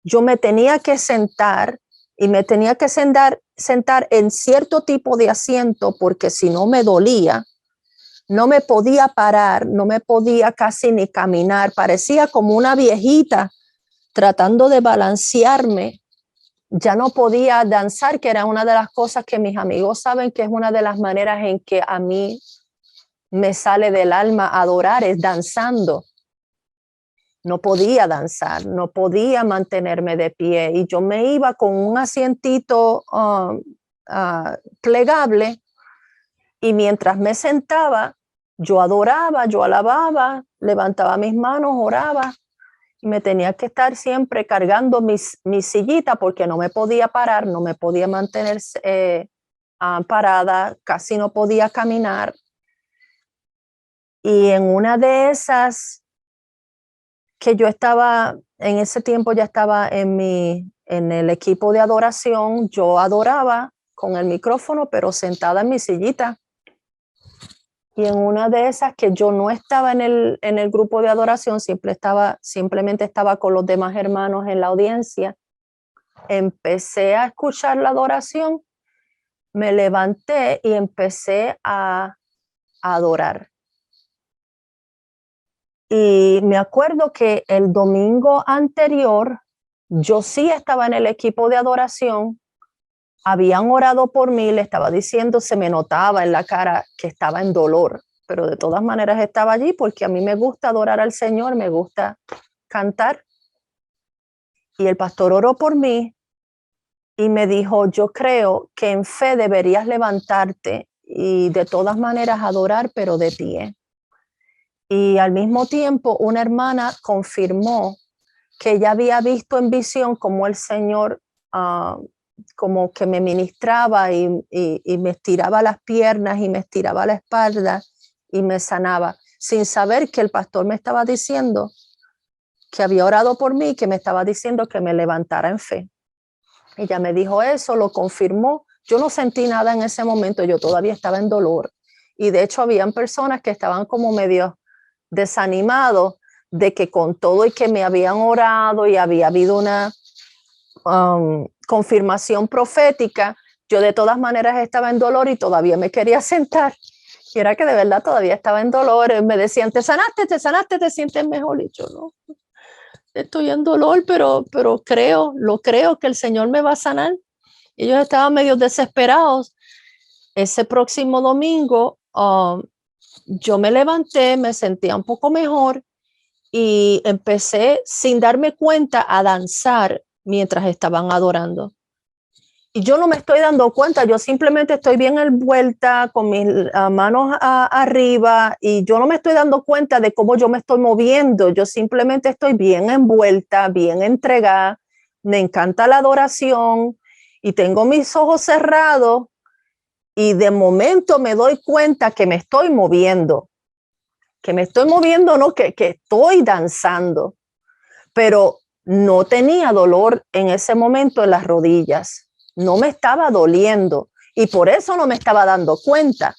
yo me tenía que sentar y me tenía que sentar en cierto tipo de asiento porque si no me dolía, no me podía parar, no me podía casi ni caminar, parecía como una viejita tratando de balancearme. Ya no podía danzar, que era una de las cosas que mis amigos saben que es una de las maneras en que a mí me sale del alma adorar, es danzando. no podía danzar, no podía mantenerme de pie y yo me iba con un asientito plegable y mientras me sentaba, yo adoraba, yo alababa, levantaba mis manos, oraba y me tenía que estar siempre cargando mi sillita porque no me podía parar, no me podía mantener parada, casi no podía caminar. Y en una de esas que yo estaba, en ese tiempo ya estaba en el equipo de adoración, yo adoraba con el micrófono, pero sentada en mi sillita. Y en una de esas que yo no estaba en el grupo de adoración, simplemente estaba con los demás hermanos en la audiencia, empecé a escuchar la adoración, me levanté y empecé a adorar. Y me acuerdo que el domingo anterior, yo sí estaba en el equipo de adoración, habían orado por mí, le estaba diciendo, se me notaba en la cara que estaba en dolor, pero de todas maneras estaba allí porque a mí me gusta adorar al Señor, me gusta cantar. Y el pastor oró por mí y me dijo, yo creo que en fe deberías levantarte y de todas maneras adorar, pero de pie. Y al mismo tiempo una hermana confirmó que ella había visto en visión como el Señor como que me ministraba y me estiraba las piernas y me estiraba la espalda y me sanaba, sin saber que el pastor me estaba diciendo que había orado por mí, que me estaba diciendo que me levantara en fe. Ella me dijo eso, lo confirmó. Yo no sentí nada en ese momento, yo todavía estaba en dolor. Y de hecho habían personas que estaban como medio desanimados de que con todo y que me habían orado y había habido una confirmación profética, yo de todas maneras estaba en dolor y todavía me quería sentar. Y era que de verdad todavía estaba en dolor. Me decían, te sanaste, te sientes mejor. Y yo no, estoy en dolor, pero lo creo que el Señor me va a sanar. Ellos estaban medio desesperados. Ese próximo domingo yo me levanté, me sentía un poco mejor y empecé sin darme cuenta a danzar mientras estaban adorando. Y yo no me estoy dando cuenta, yo simplemente estoy bien envuelta con mis manos arriba y yo no me estoy dando cuenta de cómo yo me estoy moviendo, yo simplemente estoy bien envuelta, bien entregada, me encanta la adoración y tengo mis ojos cerrados y de momento me doy cuenta que me estoy moviendo, no, que estoy danzando, pero no tenía dolor en ese momento en las rodillas. No me estaba doliendo y por eso no me estaba dando cuenta,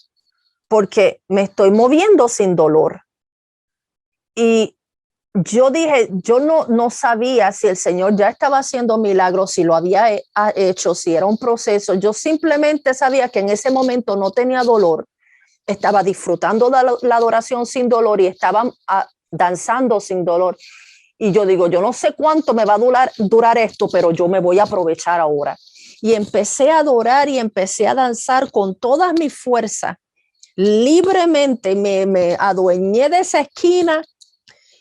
porque me estoy moviendo sin dolor. Y yo dije, yo no sabía si el Señor ya estaba haciendo milagros, si lo había hecho, si era un proceso. Yo simplemente sabía que en ese momento no tenía dolor, estaba disfrutando de la adoración sin dolor y estaba danzando sin dolor. Y yo digo, yo no sé cuánto me va a durar esto, pero yo me voy a aprovechar ahora. Y empecé a adorar y empecé a danzar con todas mis fuerzas, libremente me adueñé de esa esquina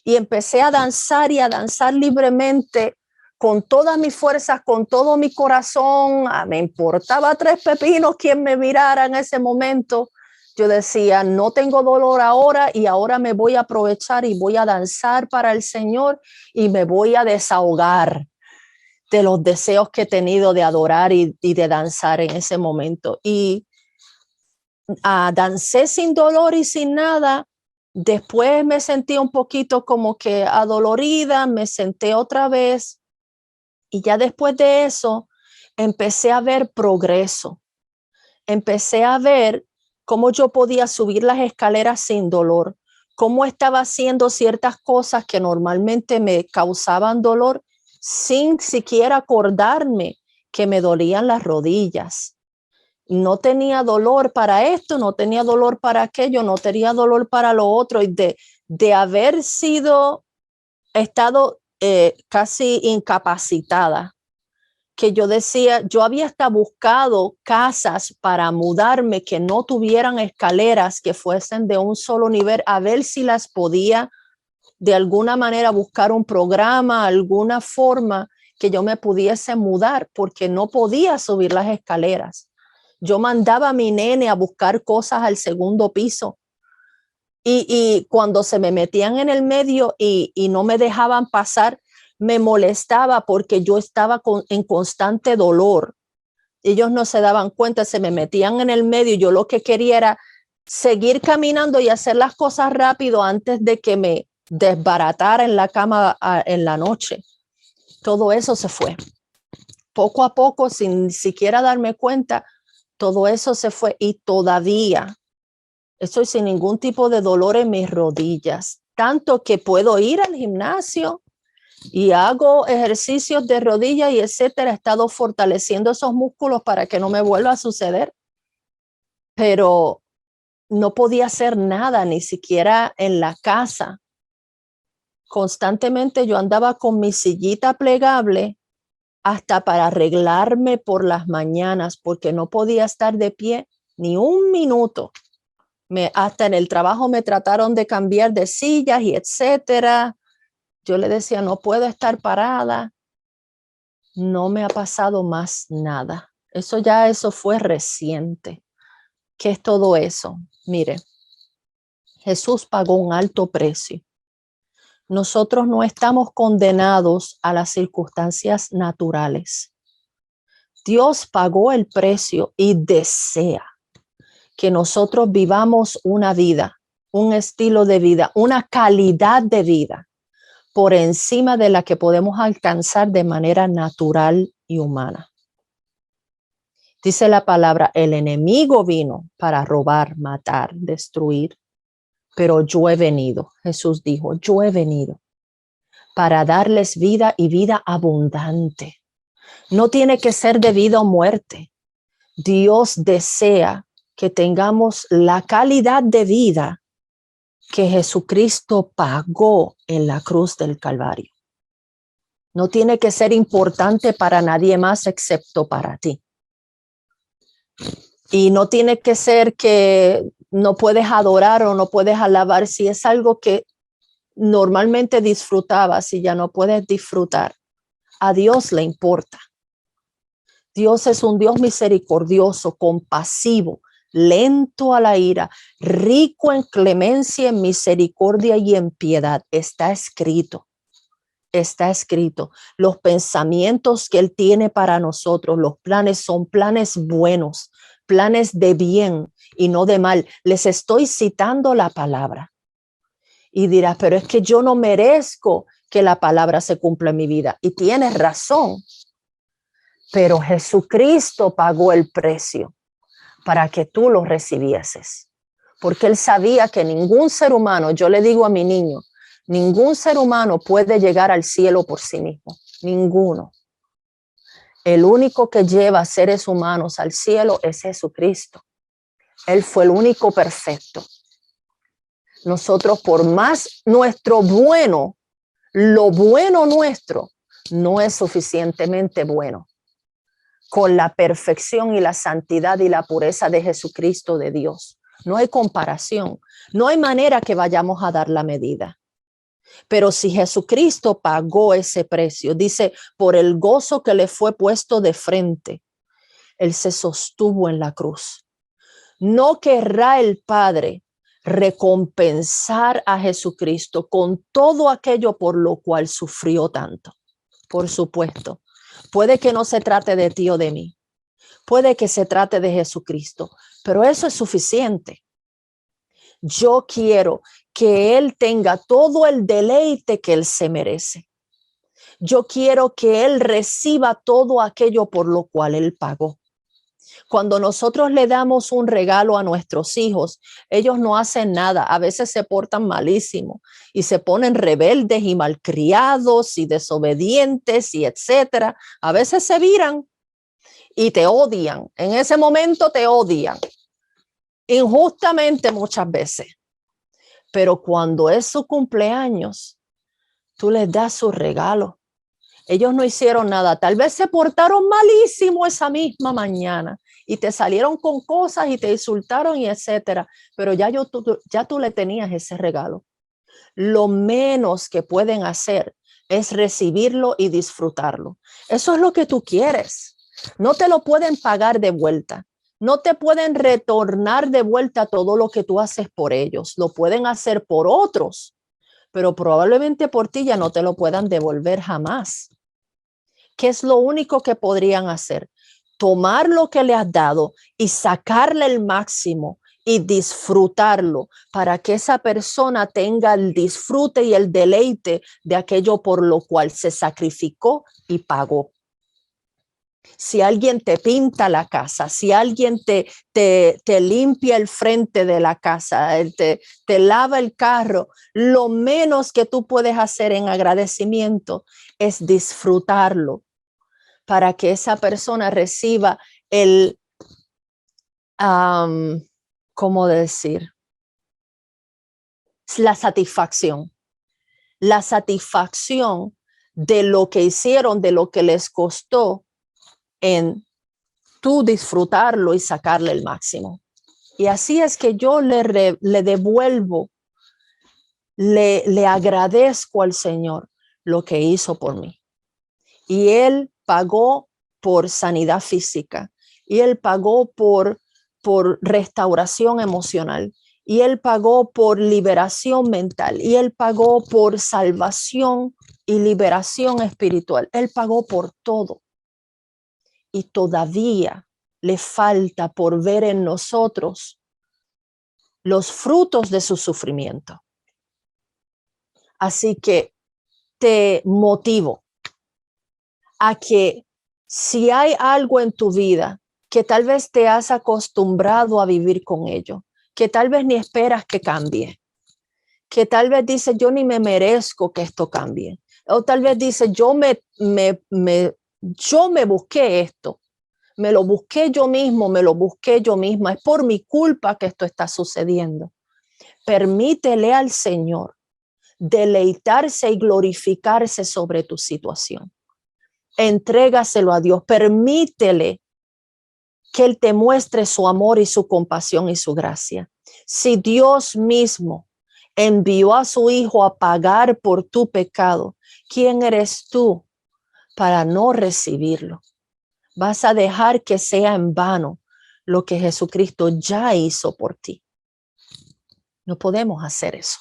y empecé a danzar y a danzar libremente con todas mis fuerzas, con todo mi corazón. Me importaba tres pepinos quien me mirara en ese momento. Yo decía, no tengo dolor ahora y ahora me voy a aprovechar y voy a danzar para el Señor y me voy a desahogar de los deseos que he tenido de adorar y de danzar en ese momento. Y dancé sin dolor y sin nada. Después me sentí un poquito como que adolorida, me senté otra vez y ya después de eso empecé a ver progreso. Empecé a ver cómo yo podía subir las escaleras sin dolor, cómo estaba haciendo ciertas cosas que normalmente me causaban dolor sin siquiera acordarme que me dolían las rodillas. No tenía dolor para esto, no tenía dolor para aquello, no tenía dolor para lo otro. Y de haber estado casi incapacitada, que yo decía, yo había hasta buscado casas para mudarme que no tuvieran escaleras, que fuesen de un solo nivel, a ver si las podía de alguna manera buscar un programa, alguna forma que yo me pudiese mudar porque no podía subir las escaleras. Yo mandaba a mi nene a buscar cosas al segundo piso y cuando se me metían en el medio y no me dejaban pasar, me molestaba porque yo estaba en constante dolor. Ellos no se daban cuenta, se me metían en el medio y yo lo que quería era seguir caminando y hacer las cosas rápido antes de que me desbaratara en la cama en la noche. Todo eso se fue. Poco a poco, sin siquiera darme cuenta, todo eso se fue y todavía estoy sin ningún tipo de dolor en mis rodillas, tanto que puedo ir al gimnasio y hago ejercicios de rodillas y etcétera. He estado fortaleciendo esos músculos para que no me vuelva a suceder, pero no podía hacer nada, ni siquiera en la casa. Constantemente yo andaba con mi sillita plegable hasta para arreglarme por las mañanas, porque no podía estar de pie ni un minuto. Hasta en el trabajo me trataron de cambiar de sillas y etcétera. Yo le decía, no puedo estar parada. No me ha pasado más nada. Eso fue reciente. ¿Qué es todo eso? Mire, Jesús pagó un alto precio. Nosotros no estamos condenados a las circunstancias naturales. Dios pagó el precio y desea que nosotros vivamos una vida, un estilo de vida, una calidad de vida por encima de la que podemos alcanzar de manera natural y humana. Dice la palabra, el enemigo vino para robar, matar, destruir, pero yo he venido, Jesús dijo, yo he venido para darles vida y vida abundante. No tiene que ser de vida o muerte. Dios desea que tengamos la calidad de vida que Jesucristo pagó en la cruz del Calvario. No tiene que ser importante para nadie más excepto para ti. Y no tiene que ser que no puedes adorar o no puedes alabar si es algo que normalmente disfrutabas y ya no puedes disfrutar. A Dios le importa. Dios es un Dios misericordioso, compasivo, lento a la ira, rico en clemencia, en misericordia y en piedad. Está escrito. Está escrito. Los pensamientos que Él tiene para nosotros, los planes son planes buenos, planes de bien y no de mal. Les estoy citando la palabra. Y dirás, pero es que yo no merezco que la palabra se cumpla en mi vida. Y tienes razón. Pero Jesucristo pagó el precio para que tú lo recibieses. Porque Él sabía que ningún ser humano, yo le digo a mi niño, ningún ser humano puede llegar al cielo por sí mismo. Ninguno. El único que lleva seres humanos al cielo es Jesucristo. Él fue el único perfecto. Nosotros, por más nuestro bueno, lo bueno nuestro no es suficientemente bueno. Con la perfección y la santidad y la pureza de Jesucristo de Dios. No hay comparación. No hay manera que vayamos a dar la medida. Pero si Jesucristo pagó ese precio, dice, por el gozo que le fue puesto de frente, Él se sostuvo en la cruz. No querrá el Padre recompensar a Jesucristo con todo aquello por lo cual sufrió tanto. Por supuesto, puede que no se trate de ti o de mí. Puede que se trate de Jesucristo, pero eso es suficiente. Yo quiero que Él tenga todo el deleite que Él se merece. Yo quiero que Él reciba todo aquello por lo cual Él pagó. Cuando nosotros le damos un regalo a nuestros hijos, ellos no hacen nada. A veces se portan malísimo y se ponen rebeldes y malcriados y desobedientes y etcétera. A veces se viran y te odian. En ese momento te odian. Injustamente muchas veces. Pero cuando es su cumpleaños, tú les das su regalo. Ellos no hicieron nada. Tal vez se portaron malísimo esa misma mañana y te salieron con cosas y te insultaron y etcétera. Pero ya tú le tenías ese regalo. lo menos que pueden hacer es recibirlo y disfrutarlo. Eso es lo que tú quieres. No te lo pueden pagar de vuelta. No te pueden retornar de vuelta todo lo que tú haces por ellos. Lo pueden hacer por otros, pero probablemente por ti ya no te lo puedan devolver jamás. ¿Qué es lo único que podrían hacer? Tomar lo que le has dado y sacarle el máximo y disfrutarlo para que esa persona tenga el disfrute y el deleite de aquello por lo cual se sacrificó y pagó. Si alguien te pinta la casa, si alguien te limpia el frente de la casa, te lava el carro, lo menos que tú puedes hacer en agradecimiento es disfrutarlo para que esa persona reciba el, ¿cómo decir? La satisfacción de lo que hicieron, de lo que les costó en tú disfrutarlo y sacarle el máximo. Y así es que yo le devuelvo, le agradezco al Señor lo que hizo por mí. Y Él pagó por sanidad física, y Él pagó por restauración emocional, y Él pagó por liberación mental, y Él pagó por salvación y liberación espiritual. Él pagó por todo. Y todavía le falta por ver en nosotros los frutos de su sufrimiento. Así que te motivo a que si hay algo en tu vida que tal vez te has acostumbrado a vivir con ello, que tal vez ni esperas que cambie, que tal vez dices yo ni me merezco que esto cambie, o tal vez dices yo me busqué esto, me lo busqué yo mismo, me lo busqué yo misma, es por mi culpa que esto está sucediendo. Permítele al Señor deleitarse y glorificarse sobre tu situación. Entrégaselo a Dios, permítele que Él te muestre su amor y su compasión y su gracia. Si Dios mismo envió a su Hijo a pagar por tu pecado, ¿quién eres tú para no recibirlo? Vas a dejar que sea en vano lo que Jesucristo ya hizo por ti. No podemos hacer eso.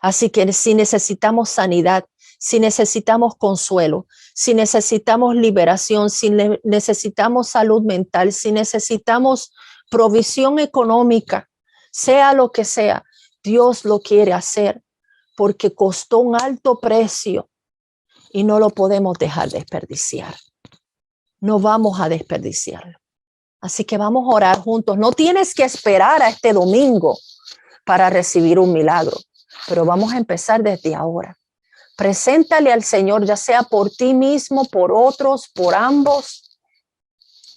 Así que si necesitamos sanidad, si necesitamos consuelo, si necesitamos liberación, si necesitamos salud mental, si necesitamos provisión económica, sea lo que sea, Dios lo quiere hacer porque costó un alto precio y no lo podemos dejar desperdiciar. No vamos a desperdiciarlo. Así que vamos a orar juntos. No tienes que esperar a este domingo para recibir un milagro, pero vamos a empezar desde ahora. Preséntale al Señor, ya sea por ti mismo, por otros, por ambos,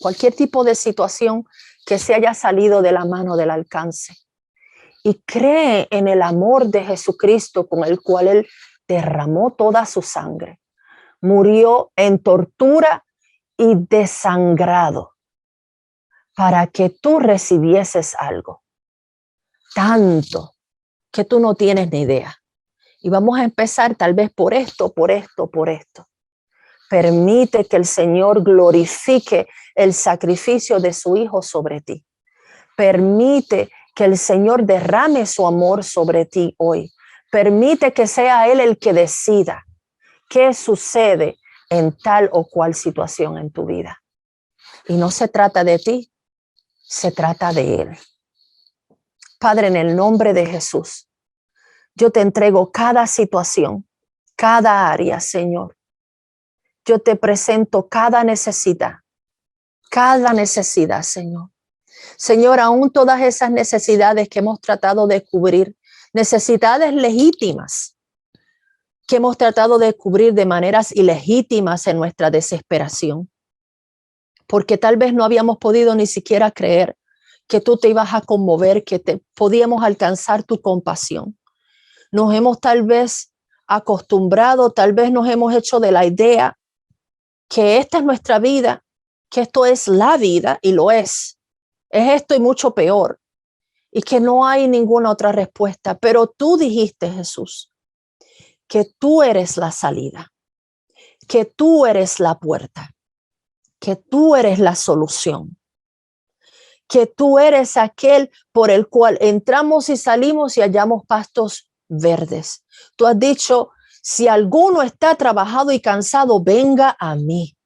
cualquier tipo de situación que se haya salido de la mano del alcance. Y cree en el amor de Jesucristo con el cual Él derramó toda su sangre. Murió en tortura y desangrado para que tú recibieses algo. Tanto que tú no tienes ni idea. Y vamos a empezar tal vez por esto. Permite que el Señor glorifique el sacrificio de su Hijo sobre ti. Permite que el Señor derrame su amor sobre ti hoy. Permite que sea Él el que decida qué sucede en tal o cual situación en tu vida. Y no se trata de ti, se trata de Él. Padre, en el nombre de Jesús, yo te entrego cada situación, cada área, Señor. Yo te presento cada necesidad, Señor. Señor, aún todas esas necesidades que hemos tratado de cubrir, necesidades legítimas que hemos tratado de cubrir de maneras ilegítimas en nuestra desesperación, porque tal vez no habíamos podido ni siquiera creer que tú te ibas a conmover, que podíamos alcanzar tu compasión. Nos hemos tal vez acostumbrado, tal vez nos hemos hecho de la idea que esta es nuestra vida, que esto es la vida, y lo es. Es esto y mucho peor. y que no hay ninguna otra respuesta. Pero tú dijiste, Jesús, que tú eres la salida, que tú eres la puerta, que tú eres la solución, que tú eres aquel por el cual entramos y salimos y hallamos pastos verdes. Tú has dicho, si alguno está trabajado y cansado, venga a mí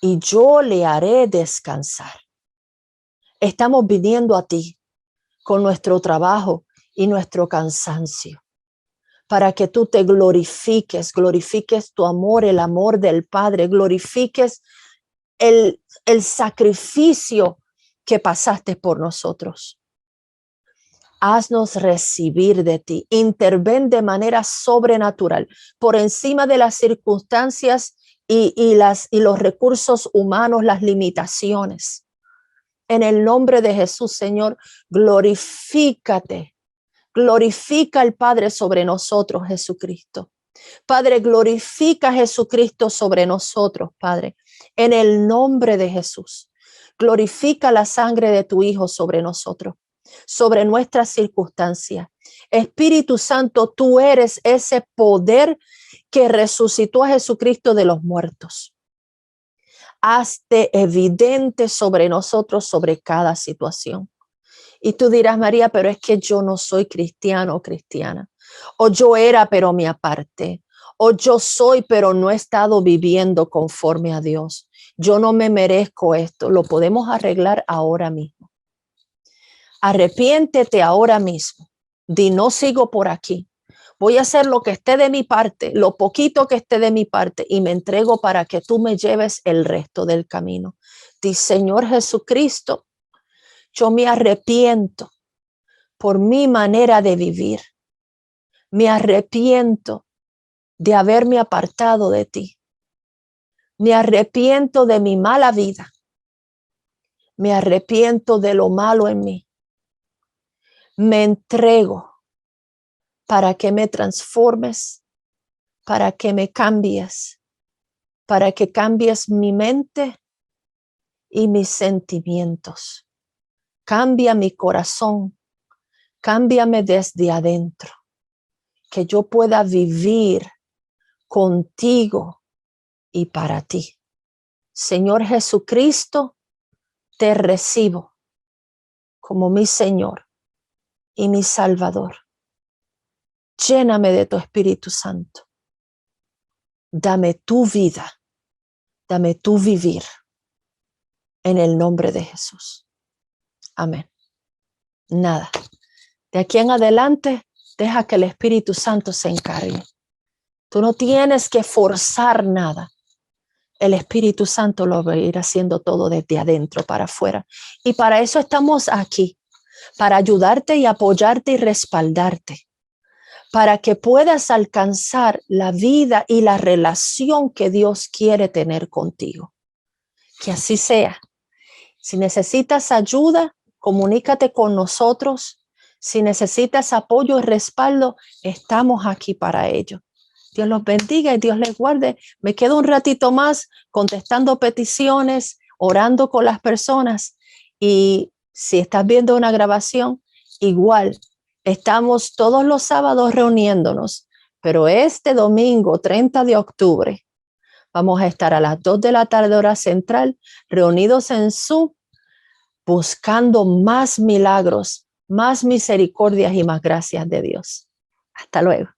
y yo le haré descansar. Estamos viniendo a ti con nuestro trabajo y nuestro cansancio, para que tú te glorifiques tu amor, el amor del Padre, glorifiques el sacrificio que pasaste por nosotros. Haznos recibir de ti, interven de manera sobrenatural, por encima de las circunstancias y los recursos humanos, las limitaciones. En el nombre de Jesús, Señor, glorifícate. Glorifica al Padre sobre nosotros, Jesucristo. Padre, glorifica a Jesucristo sobre nosotros, Padre, en el nombre de Jesús. Glorifica la sangre de tu Hijo sobre nosotros, sobre nuestras circunstancias. Espíritu Santo, tú eres ese poder que resucitó a Jesucristo de los muertos. Hazte evidente sobre nosotros, sobre cada situación. Y tú dirás, María, pero es que yo no soy cristiano o cristiana. O yo era, pero me aparté. O yo soy, pero no he estado viviendo conforme a Dios. Yo no me merezco esto. Lo podemos arreglar ahora mismo. Arrepiéntete ahora mismo. Di, no sigo por aquí. Voy a hacer lo que esté de mi parte, lo poquito que esté de mi parte, y me entrego para que tú me lleves el resto del camino. Di, Señor Jesucristo, yo me arrepiento por mi manera de vivir. Me arrepiento de haberme apartado de ti. Me arrepiento de mi mala vida. Me arrepiento de lo malo en mí. Me entrego para que me transformes, para que me cambies, para que cambies mi mente y mis sentimientos. Cambia mi corazón, cámbiame desde adentro, que yo pueda vivir contigo y para ti. Señor Jesucristo, te recibo como mi Señor y mi Salvador. Lléname de tu Espíritu Santo. Dame tu vida, dame tu vivir, en el nombre de Jesús. Amén. Nada. De aquí en adelante, deja que el Espíritu Santo se encargue. Tú no tienes que forzar nada. El Espíritu Santo lo va a ir haciendo todo desde adentro para afuera. Y para eso estamos aquí, para ayudarte y apoyarte y respaldarte, para que puedas alcanzar la vida y la relación que Dios quiere tener contigo. Que así sea. Si necesitas ayuda, comunícate con nosotros. Si necesitas apoyo y respaldo, estamos aquí para ello. Dios los bendiga y Dios les guarde. Me quedo un ratito más contestando peticiones, orando con las personas. Y si estás viendo una grabación, igual, estamos todos los sábados reuniéndonos. Pero este domingo, 30 de octubre, vamos a estar a las 2 de la tarde, hora central, reunidos en Zoom, buscando más milagros, más misericordias y más gracias de Dios. Hasta luego.